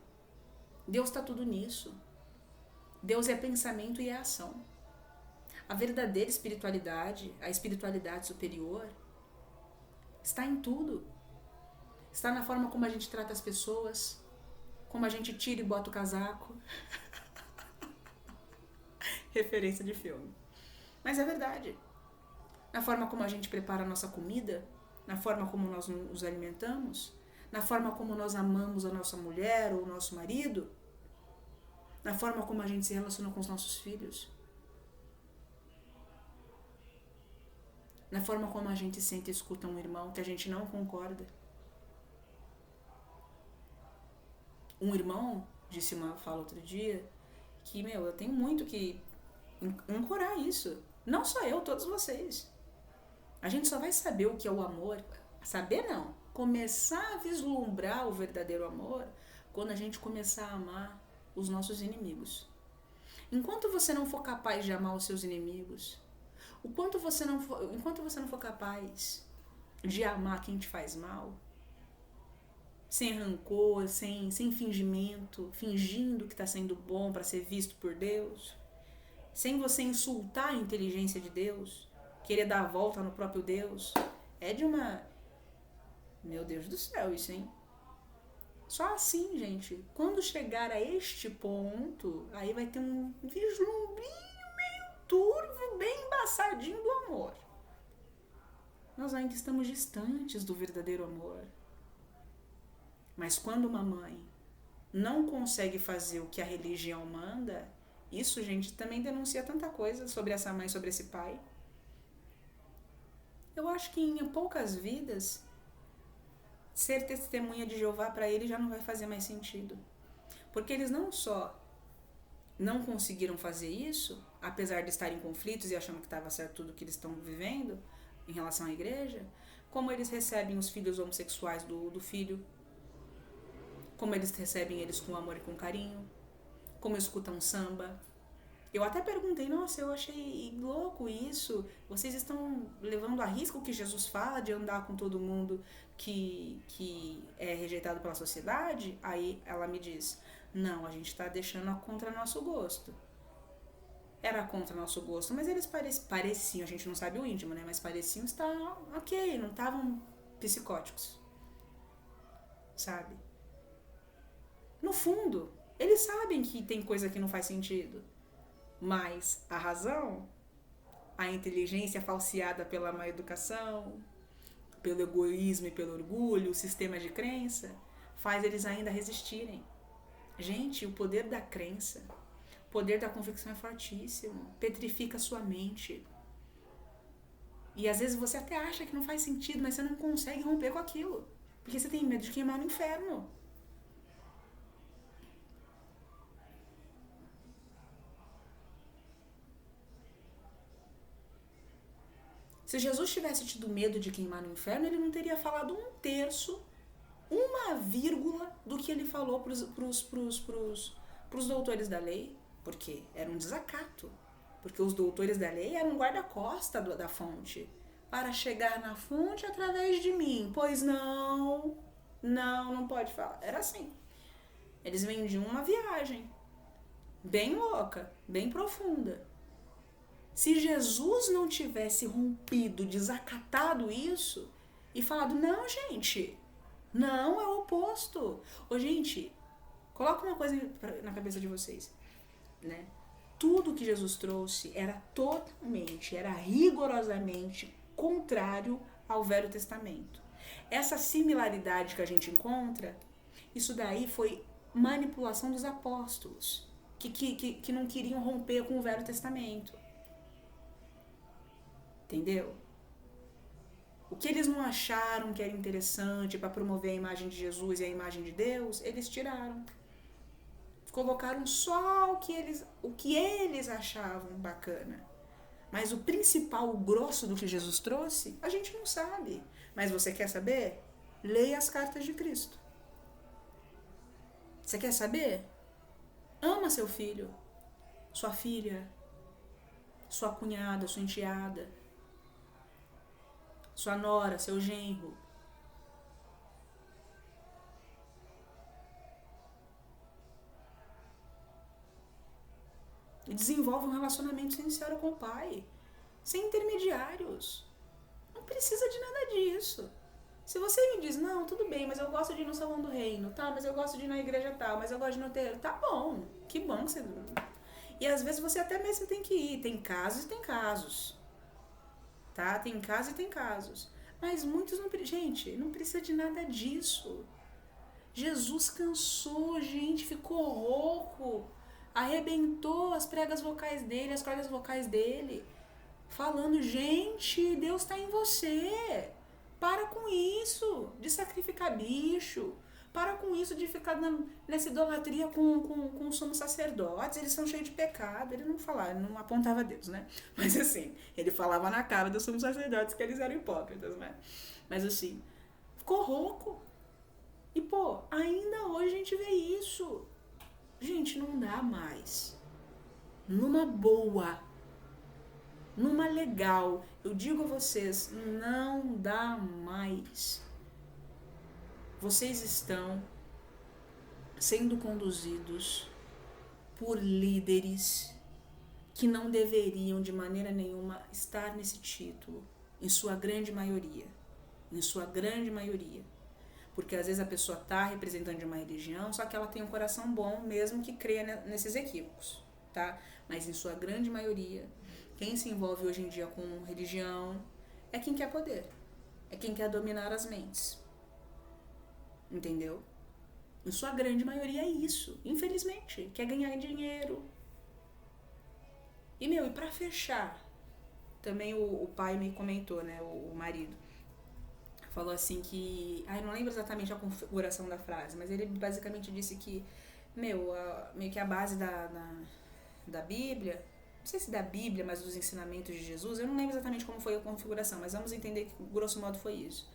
Deus está tudo nisso. Deus é pensamento e é ação. A verdadeira espiritualidade, a espiritualidade superior, está em tudo. Está na forma como a gente trata as pessoas, como a gente tira e bota o casaco. Referência de filme. Mas é verdade. Na forma como a gente prepara a nossa comida, na forma como nós nos alimentamos, na forma como nós amamos a nossa mulher ou o nosso marido, na forma como a gente se relaciona com os nossos filhos, na forma como a gente sente e escuta um irmão que a gente não concorda. Um irmão disse uma fala outro dia que, eu tenho muito que ancorar isso. Não só eu, todos vocês. A gente só vai saber o que é o amor. Saber não. Começar a vislumbrar o verdadeiro amor quando a gente começar a amar os nossos inimigos. Enquanto você não for capaz de amar os seus inimigos, enquanto você não for capaz de amar quem te faz mal, sem rancor, sem fingimento, fingindo que está sendo bom para ser visto por Deus, sem você insultar a inteligência de Deus, querer dar a volta no próprio Deus, é de uma... Meu Deus do céu, isso, hein? Só assim, gente, quando chegar a este ponto, aí vai ter um vislumbrinho meio turvo, bem embaçadinho do amor. Nós ainda estamos distantes do verdadeiro amor. Mas quando uma mãe não consegue fazer o que a religião manda, isso, gente, também denuncia tanta coisa sobre essa mãe, sobre esse pai. Eu acho que em poucas vidas, ser testemunha de Jeová para ele já não vai fazer mais sentido. Porque eles não só não conseguiram fazer isso, apesar de estarem em conflitos e achando que estava certo tudo que eles estão vivendo em relação à igreja, como eles recebem os filhos homossexuais do filho, como eles recebem eles com amor e com carinho, como escutam samba. Eu até perguntei, nossa, eu achei louco isso. Vocês estão levando a risco o que Jesus fala de andar com todo mundo que é rejeitado pela sociedade? Aí ela me diz, não, a gente está deixando contra nosso gosto. Era contra nosso gosto, mas eles pareciam, a gente não sabe o íntimo, né? Mas pareciam estar ok, não estavam psicóticos, sabe? No fundo, eles sabem que tem coisa que não faz sentido, mas a razão, a inteligência falseada pela má educação, pelo egoísmo e pelo orgulho, o sistema de crença, faz eles ainda resistirem. Gente, o poder da crença, o poder da convicção é fortíssimo, petrifica a sua mente. E às vezes você até acha que não faz sentido, mas você não consegue romper com aquilo, porque você tem medo de queimar no inferno. Se Jesus tivesse tido medo de queimar no inferno, ele não teria falado um terço, uma vírgula do que ele falou para os doutores da lei, porque era um desacato. Porque os doutores da lei eram guarda-costa da fonte. Para chegar na fonte através de mim. Pois não, não pode falar. Era assim. Eles vendiam uma viagem bem louca, bem profunda. Se Jesus não tivesse rompido, desacatado isso e falado, não, gente, não, é o oposto. Ô, gente, coloca uma coisa na cabeça de vocês, né? Tudo que Jesus trouxe era totalmente, era rigorosamente contrário ao Velho Testamento. Essa similaridade que a gente encontra, isso daí foi manipulação dos apóstolos, que não queriam romper com o Velho Testamento. Entendeu? O que eles não acharam que era interessante para promover a imagem de Jesus e a imagem de Deus, eles tiraram. Colocaram só o que eles achavam bacana. Mas o principal, o grosso do que Jesus trouxe, a gente não sabe. Mas você quer saber? Leia as cartas de Cristo. Você quer saber? Ama seu filho, sua filha, sua cunhada, sua enteada, sua nora, seu genro. E desenvolve um relacionamento sincero com o pai, sem intermediários. Não precisa de nada disso. Se você me diz, não, tudo bem, mas eu gosto de ir no salão do reino, tá? Mas eu gosto de ir na igreja tal, mas eu gosto de ir no terreiro, tá bom. Que bom que você... E às vezes você até mesmo tem que ir. Tem casos e tem casos. Tá? Tem casos e tem casos. Mas muitos não... Gente, não precisa de nada disso. Jesus cansou, gente, ficou rouco. Arrebentou as pregas vocais dele, as cordas vocais dele. Falando, gente, Deus tá em você. Para com isso de sacrificar bicho. Para com isso de ficar nessa idolatria com os sumos sacerdotes. Eles são cheios de pecado. Ele não falava, ele não apontava a Deus, né? Mas assim, ele falava na cara dos sumos sacerdotes que eles eram hipócritas, né? Mas assim, ficou rouco. E pô, ainda hoje a gente vê isso. Gente, não dá mais. Numa boa, numa legal, eu digo a vocês, não dá mais. Vocês estão sendo conduzidos por líderes que não deveriam de maneira nenhuma estar nesse título, em sua grande maioria. Em sua grande maioria. Porque às vezes a pessoa está representando de uma religião, só que ela tem um coração bom, mesmo que creia nesses equívocos, tá? Mas em sua grande maioria, quem se envolve hoje em dia com religião é quem quer poder, é quem quer dominar as mentes. Entendeu? Em sua grande maioria é isso, infelizmente, quer ganhar dinheiro. E pra fechar, também o pai me comentou, né, o marido, falou assim que, ai, não lembro exatamente a configuração da frase, mas ele basicamente disse que, meio que a base da Bíblia, não sei se da Bíblia, mas dos ensinamentos de Jesus, eu não lembro exatamente como foi a configuração, mas vamos entender que, grosso modo, foi isso.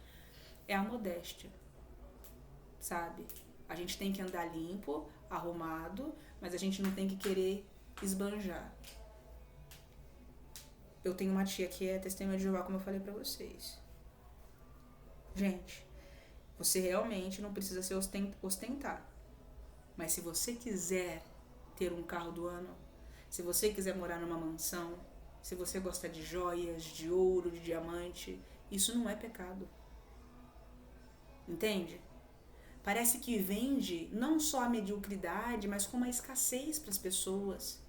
É a modéstia, sabe? A gente tem que andar limpo, arrumado, mas a gente não tem que querer esbanjar. Eu tenho uma tia que é testemunha de Jeová, como eu falei pra vocês. Gente, você realmente não precisa se ostentar. Mas se você quiser ter um carro do ano, se você quiser morar numa mansão, se você gosta de joias, de ouro, de diamante, isso não é pecado. Entende? Parece que vende não só a mediocridade, mas como a escassez para as pessoas.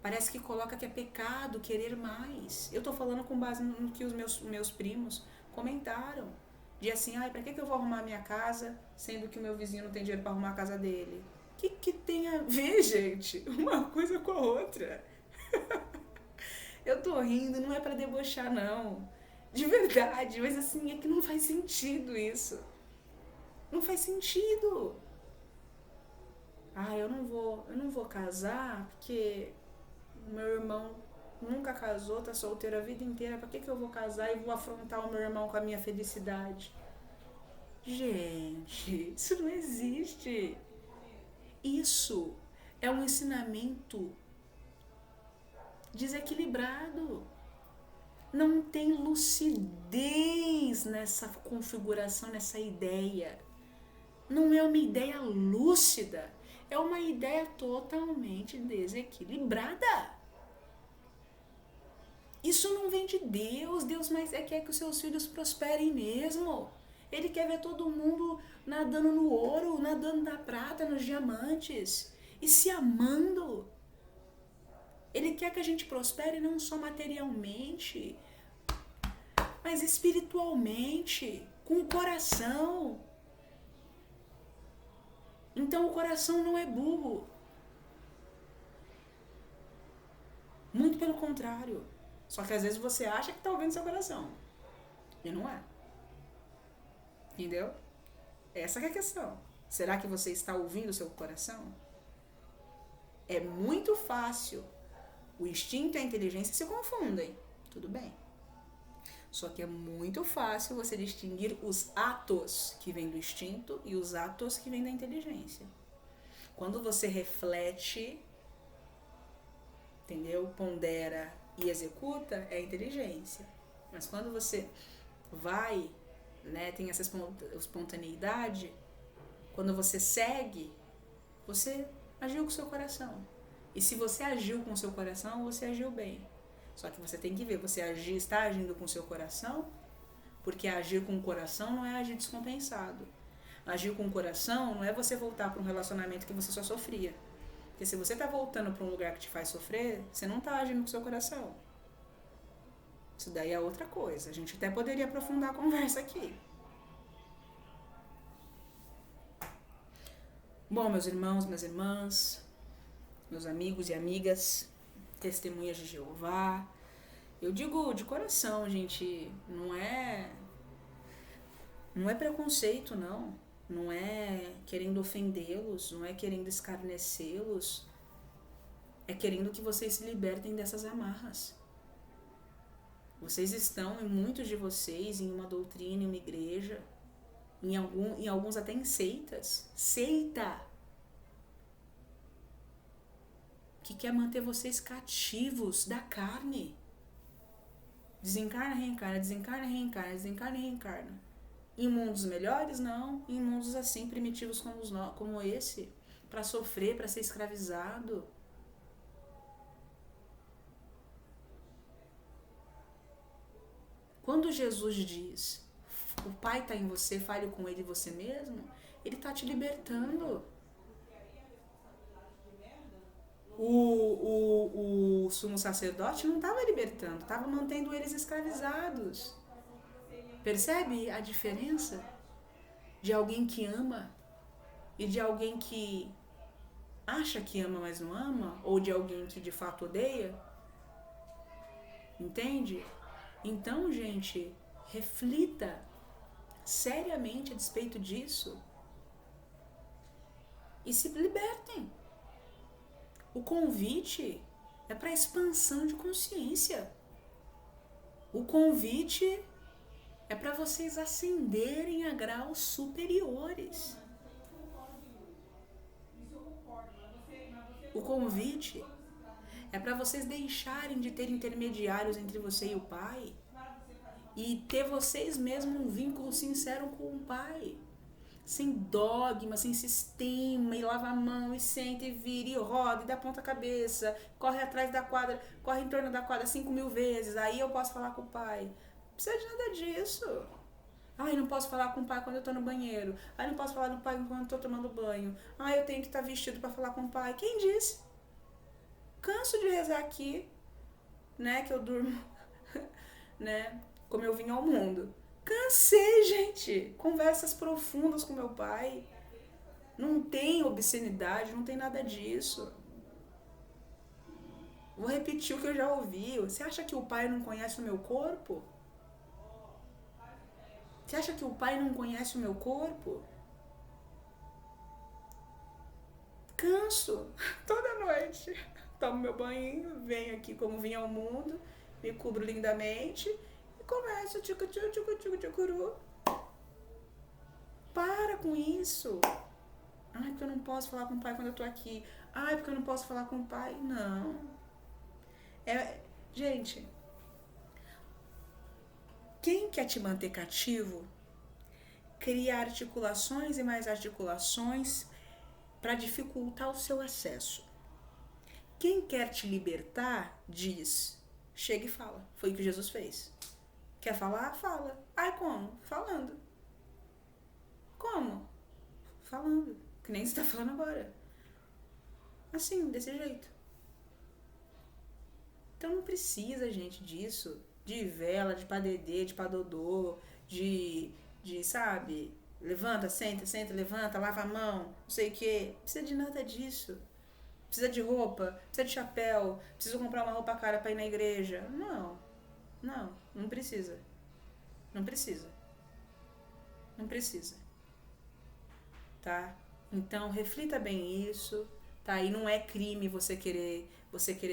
Parece que coloca que é pecado querer mais. Eu tô falando com base no que os meus primos comentaram. De assim, ai, pra que eu vou arrumar a minha casa, sendo que o meu vizinho não tem dinheiro pra arrumar a casa dele? Que tem a ver, gente? Uma coisa com a outra. Eu tô rindo, não é pra debochar, não. De verdade, mas assim, é que não faz sentido isso. Não faz sentido. Ah, eu não vou casar porque meu irmão nunca casou, tá solteiro a vida inteira. Pra que eu vou casar e vou afrontar o meu irmão com a minha felicidade? Gente, isso não existe. Isso é um ensinamento desequilibrado. Não tem lucidez nessa configuração, nessa ideia. Não é uma ideia lúcida. É uma ideia totalmente desequilibrada. Isso não vem de Deus. Deus mais quer que os seus filhos prosperem mesmo. Ele quer ver todo mundo nadando no ouro, nadando na prata, nos diamantes e se amando. Ele quer que a gente prospere não só materialmente, mas espiritualmente, com o coração. Então o coração não é burro. Muito pelo contrário. Só que às vezes você acha que está ouvindo seu coração. E não é. Entendeu? Essa que é a questão. Será que você está ouvindo seu coração? É muito fácil. O instinto e a inteligência se confundem. Tudo bem. Só que é muito fácil você distinguir os atos que vêm do instinto e os atos que vêm da inteligência. Quando você reflete, entendeu? Pondera e executa, é inteligência. Mas quando você vai, né, tem essa espontaneidade, quando você segue, você agiu com o seu coração. E se você agiu com o seu coração, você agiu bem. Só que você tem que ver, você está agindo com o seu coração, porque agir com o coração não é agir descompensado. Agir com o coração não é você voltar para um relacionamento que você só sofria. Porque se você está voltando para um lugar que te faz sofrer, você não está agindo com o seu coração. Isso daí é outra coisa. A gente até poderia aprofundar a conversa aqui. Bom, meus irmãos, minhas irmãs, meus amigos e amigas, testemunhas de Jeová, eu digo de coração, gente, não é preconceito, não. Não é querendo ofendê-los, não é querendo escarnecê-los. É querendo que vocês se libertem dessas amarras. Vocês estão, em muitos de vocês, em uma doutrina, em uma igreja, em alguns até em seitas. Seita! Que quer manter vocês cativos da carne. Desencarna, reencarna, desencarna, reencarna, desencarna e reencarna. Em mundos melhores, não. Em mundos assim, primitivos como esse. Para sofrer, para ser escravizado. Quando Jesus diz, o Pai está em você, fale com Ele você mesmo, Ele está te libertando. O sumo sacerdote não estava libertando, estava mantendo eles escravizados. Percebe a diferença de alguém que ama e de alguém que acha que ama, mas não ama? Ou de alguém que de fato odeia? Entende? Então, gente, reflita seriamente a despeito disso e se libertem. O convite é para expansão de consciência. O convite é para vocês ascenderem a graus superiores. O convite é para vocês deixarem de ter intermediários entre você e o Pai e ter vocês mesmos um vínculo sincero com o Pai. Sem dogma, sem sistema, e lava a mão, e senta, e vira, e roda, e dá ponta cabeça, corre atrás da quadra, corre em torno da quadra 5.000 vezes, aí eu posso falar com o Pai. Não precisa de nada disso. Ai, não posso falar com o Pai quando eu tô no banheiro. Ai, não posso falar com o Pai quando eu tô tomando banho. Ai, eu tenho que estar vestido para falar com o Pai. Quem disse? Canso de rezar aqui, né, que eu durmo, né, como eu vim ao mundo. Cansei, gente. Conversas profundas com meu Pai. Não tem obscenidade, não tem nada disso. Vou repetir o que eu já ouvi. Você acha que o Pai não conhece o meu corpo? Você acha que o Pai não conhece o meu corpo? Canso. Toda noite. Tomo meu banho, venho aqui como vim ao mundo, me cubro lindamente e começo tchucu-tchucu-tchucu-tchucu-tchucuru. Para com isso. Ai, porque eu não posso falar com o Pai quando eu tô aqui. Ai, porque eu não posso falar com o Pai. Não. Gente, quem quer te manter cativo, cria articulações e mais articulações para dificultar o seu acesso. Quem quer te libertar, diz, chega e fala. Foi o que Jesus fez. Quer falar? Fala. Ai, como? Falando. Como? Falando. Que nem você tá falando agora. Assim, desse jeito. Então não precisa, gente, disso. De vela, de padedê, de padodô, de sabe? Levanta, senta, levanta, lava a mão, não sei o quê. Não precisa de nada disso. Precisa de roupa, precisa de chapéu, precisa comprar uma roupa cara pra ir na igreja. Não precisa. Não precisa. Não precisa. Tá? Então, reflita bem isso, tá? E não é crime você querer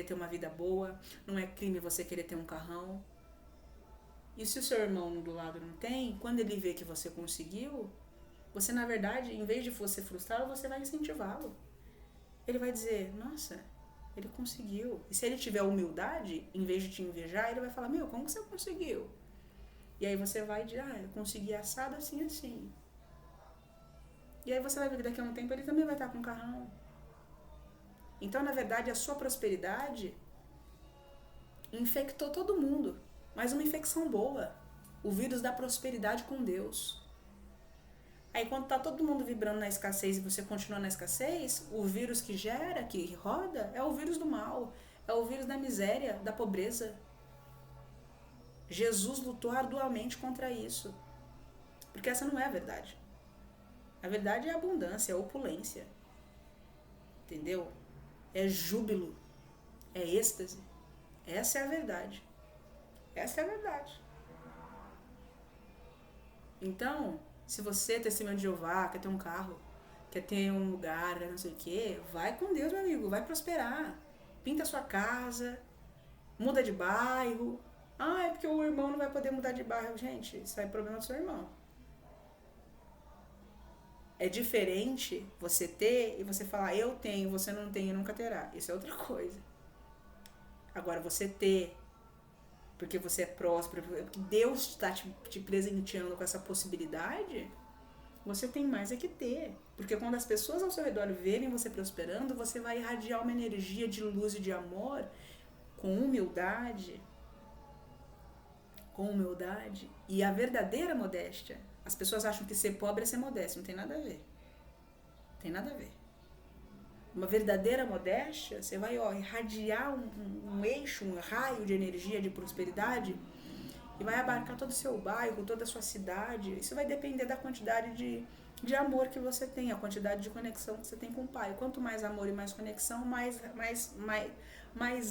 ter uma vida boa, não é crime você querer ter um carrão. E se o seu irmão do lado não tem, quando ele vê que você conseguiu, você, na verdade, em vez de você frustrá-lo, você vai incentivá-lo. Ele vai dizer, nossa, ele conseguiu. E se ele tiver humildade, em vez de te invejar, ele vai falar, meu, como que você conseguiu? E aí você vai dizer, eu consegui assado assim, assim. E aí você vai ver que daqui a um tempo ele também vai estar com um carrão. Então, na verdade, a sua prosperidade infectou todo mundo. Mas uma infecção boa. O vírus da prosperidade com Deus. Aí quando tá todo mundo vibrando na escassez e você continua na escassez, o vírus que gera, que roda, é o vírus do mal. É o vírus da miséria, da pobreza. Jesus lutou arduamente contra isso. Porque essa não é a verdade. A verdade é a abundância, é a opulência. Entendeu? É júbilo. É êxtase. Essa é a verdade. Essa é a verdade. Então, se você é testemunho de Jeová, quer ter um carro, quer ter um lugar, não sei o quê, vai com Deus, meu amigo, vai prosperar. Pinta a sua casa, muda de bairro. É porque o irmão não vai poder mudar de bairro. Gente, isso é problema do seu irmão. É diferente você ter e você falar, eu tenho, você não tem e nunca terá. Isso é outra coisa. Agora, você ter, porque você é próspero, porque Deus está te presenteando com essa possibilidade, você tem mais é que ter. Porque quando as pessoas ao seu redor verem você prosperando, você vai irradiar uma energia de luz e de amor com humildade. Com humildade. E a verdadeira modéstia. As pessoas acham que ser pobre é ser modesto. Não tem nada a ver. Tem nada a ver. Uma verdadeira modéstia, você vai irradiar um eixo, um raio de energia, de prosperidade e vai abarcar todo o seu bairro, toda a sua cidade. Isso vai depender da quantidade de amor que você tem, a quantidade de conexão que você tem com o Pai. Quanto mais amor e mais conexão, mais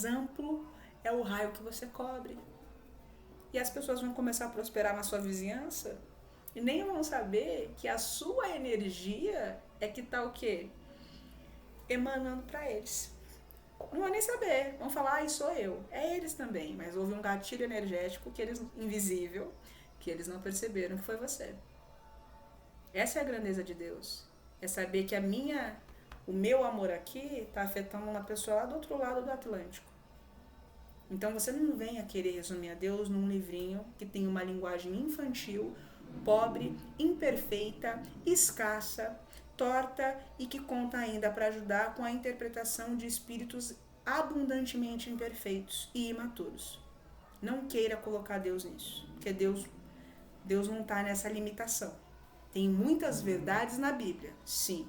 amplo é o raio que você cobre. E as pessoas vão começar a prosperar na sua vizinhança e nem vão saber que a sua energia é que tá o quê? Emanando para eles. Não vão nem saber, vão falar, sou eu. É eles também, mas houve um gatilho energético que eles, invisível, que eles não perceberam que foi você. Essa é a grandeza de Deus. É saber que o meu amor aqui está afetando uma pessoa lá do outro lado do Atlântico. Então você não venha querer resumir a Deus num livrinho que tem uma linguagem infantil, pobre, imperfeita, escassa, torta e que conta ainda para ajudar com a interpretação de espíritos abundantemente imperfeitos e imaturos. Não queira colocar Deus nisso, porque Deus não está nessa limitação. Tem muitas verdades na Bíblia, sim.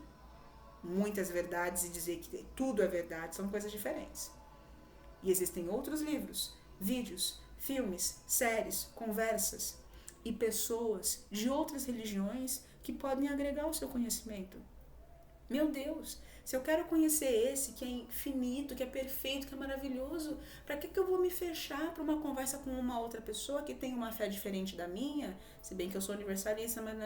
Muitas verdades, e dizer que tudo é verdade são coisas diferentes. E existem outros livros, vídeos, filmes, séries, conversas e pessoas de outras religiões que podem agregar ao seu conhecimento. Meu Deus, se eu quero conhecer esse que é infinito, que é perfeito, que é maravilhoso, para que eu vou me fechar para uma conversa com uma outra pessoa que tem uma fé diferente da minha? Se bem que eu sou universalista, mas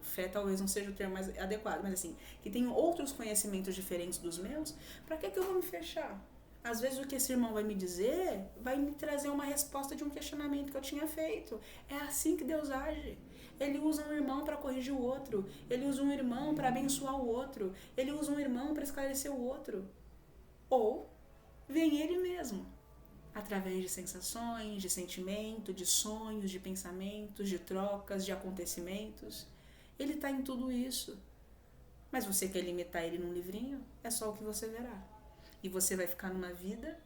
fé talvez não seja o termo mais adequado, mas assim, que tem outros conhecimentos diferentes dos meus, para que eu vou me fechar? Às vezes o que esse irmão vai me dizer vai me trazer uma resposta de um questionamento que eu tinha feito. É assim que Deus age. Ele usa um irmão para corrigir o outro. Ele usa um irmão para abençoar o outro. Ele usa um irmão para esclarecer o outro. Ou vem ele mesmo, através de sensações, de sentimento, de sonhos, de pensamentos, de trocas, de acontecimentos. Ele está em tudo isso. Mas você quer limitar ele num livrinho? É só o que você verá. E você vai ficar numa vida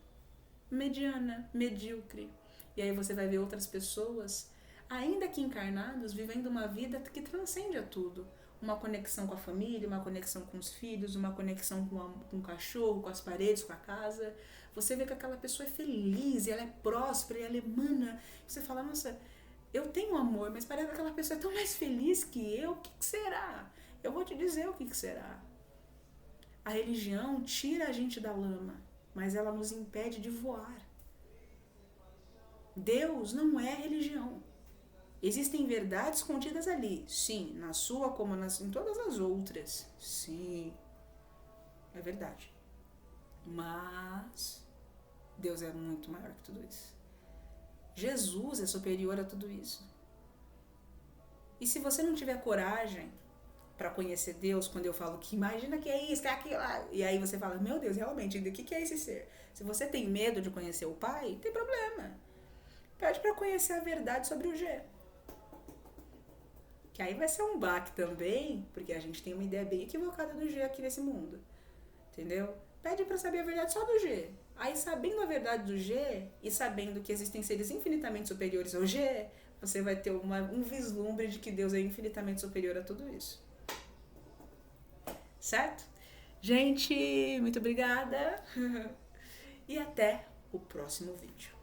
mediana, medíocre. E aí você vai ver outras pessoas, ainda que encarnados, vivendo uma vida que transcende a tudo. Uma conexão com a família, uma conexão com os filhos, uma conexão com o cachorro, com as paredes, com a casa. Você vê que aquela pessoa é feliz, e ela é próspera, e ela emana. Você fala, nossa, eu tenho amor, mas parece que aquela pessoa é tão mais feliz que eu. O que será? Eu vou te dizer o que será. A religião tira a gente da lama, mas ela nos impede de voar. Deus não é religião. Existem verdades contidas ali, sim, na sua como em todas as outras, sim, é verdade. Mas Deus é muito maior que tudo isso. Jesus é superior a tudo isso. E se você não tiver coragem para conhecer Deus, quando eu falo que imagina que é isso, que é aquilo lá, e aí você fala, meu Deus, realmente, o que é esse ser? Se você tem medo de conhecer o Pai, tem problema. Pede para conhecer a verdade sobre o G. Que aí vai ser um baque também, porque a gente tem uma ideia bem equivocada do G aqui nesse mundo. Entendeu? Pede para saber a verdade só do G. Aí, sabendo a verdade do G e sabendo que existem seres infinitamente superiores ao G, você vai ter um vislumbre de que Deus é infinitamente superior a tudo isso. Certo? Gente, muito obrigada e até o próximo vídeo.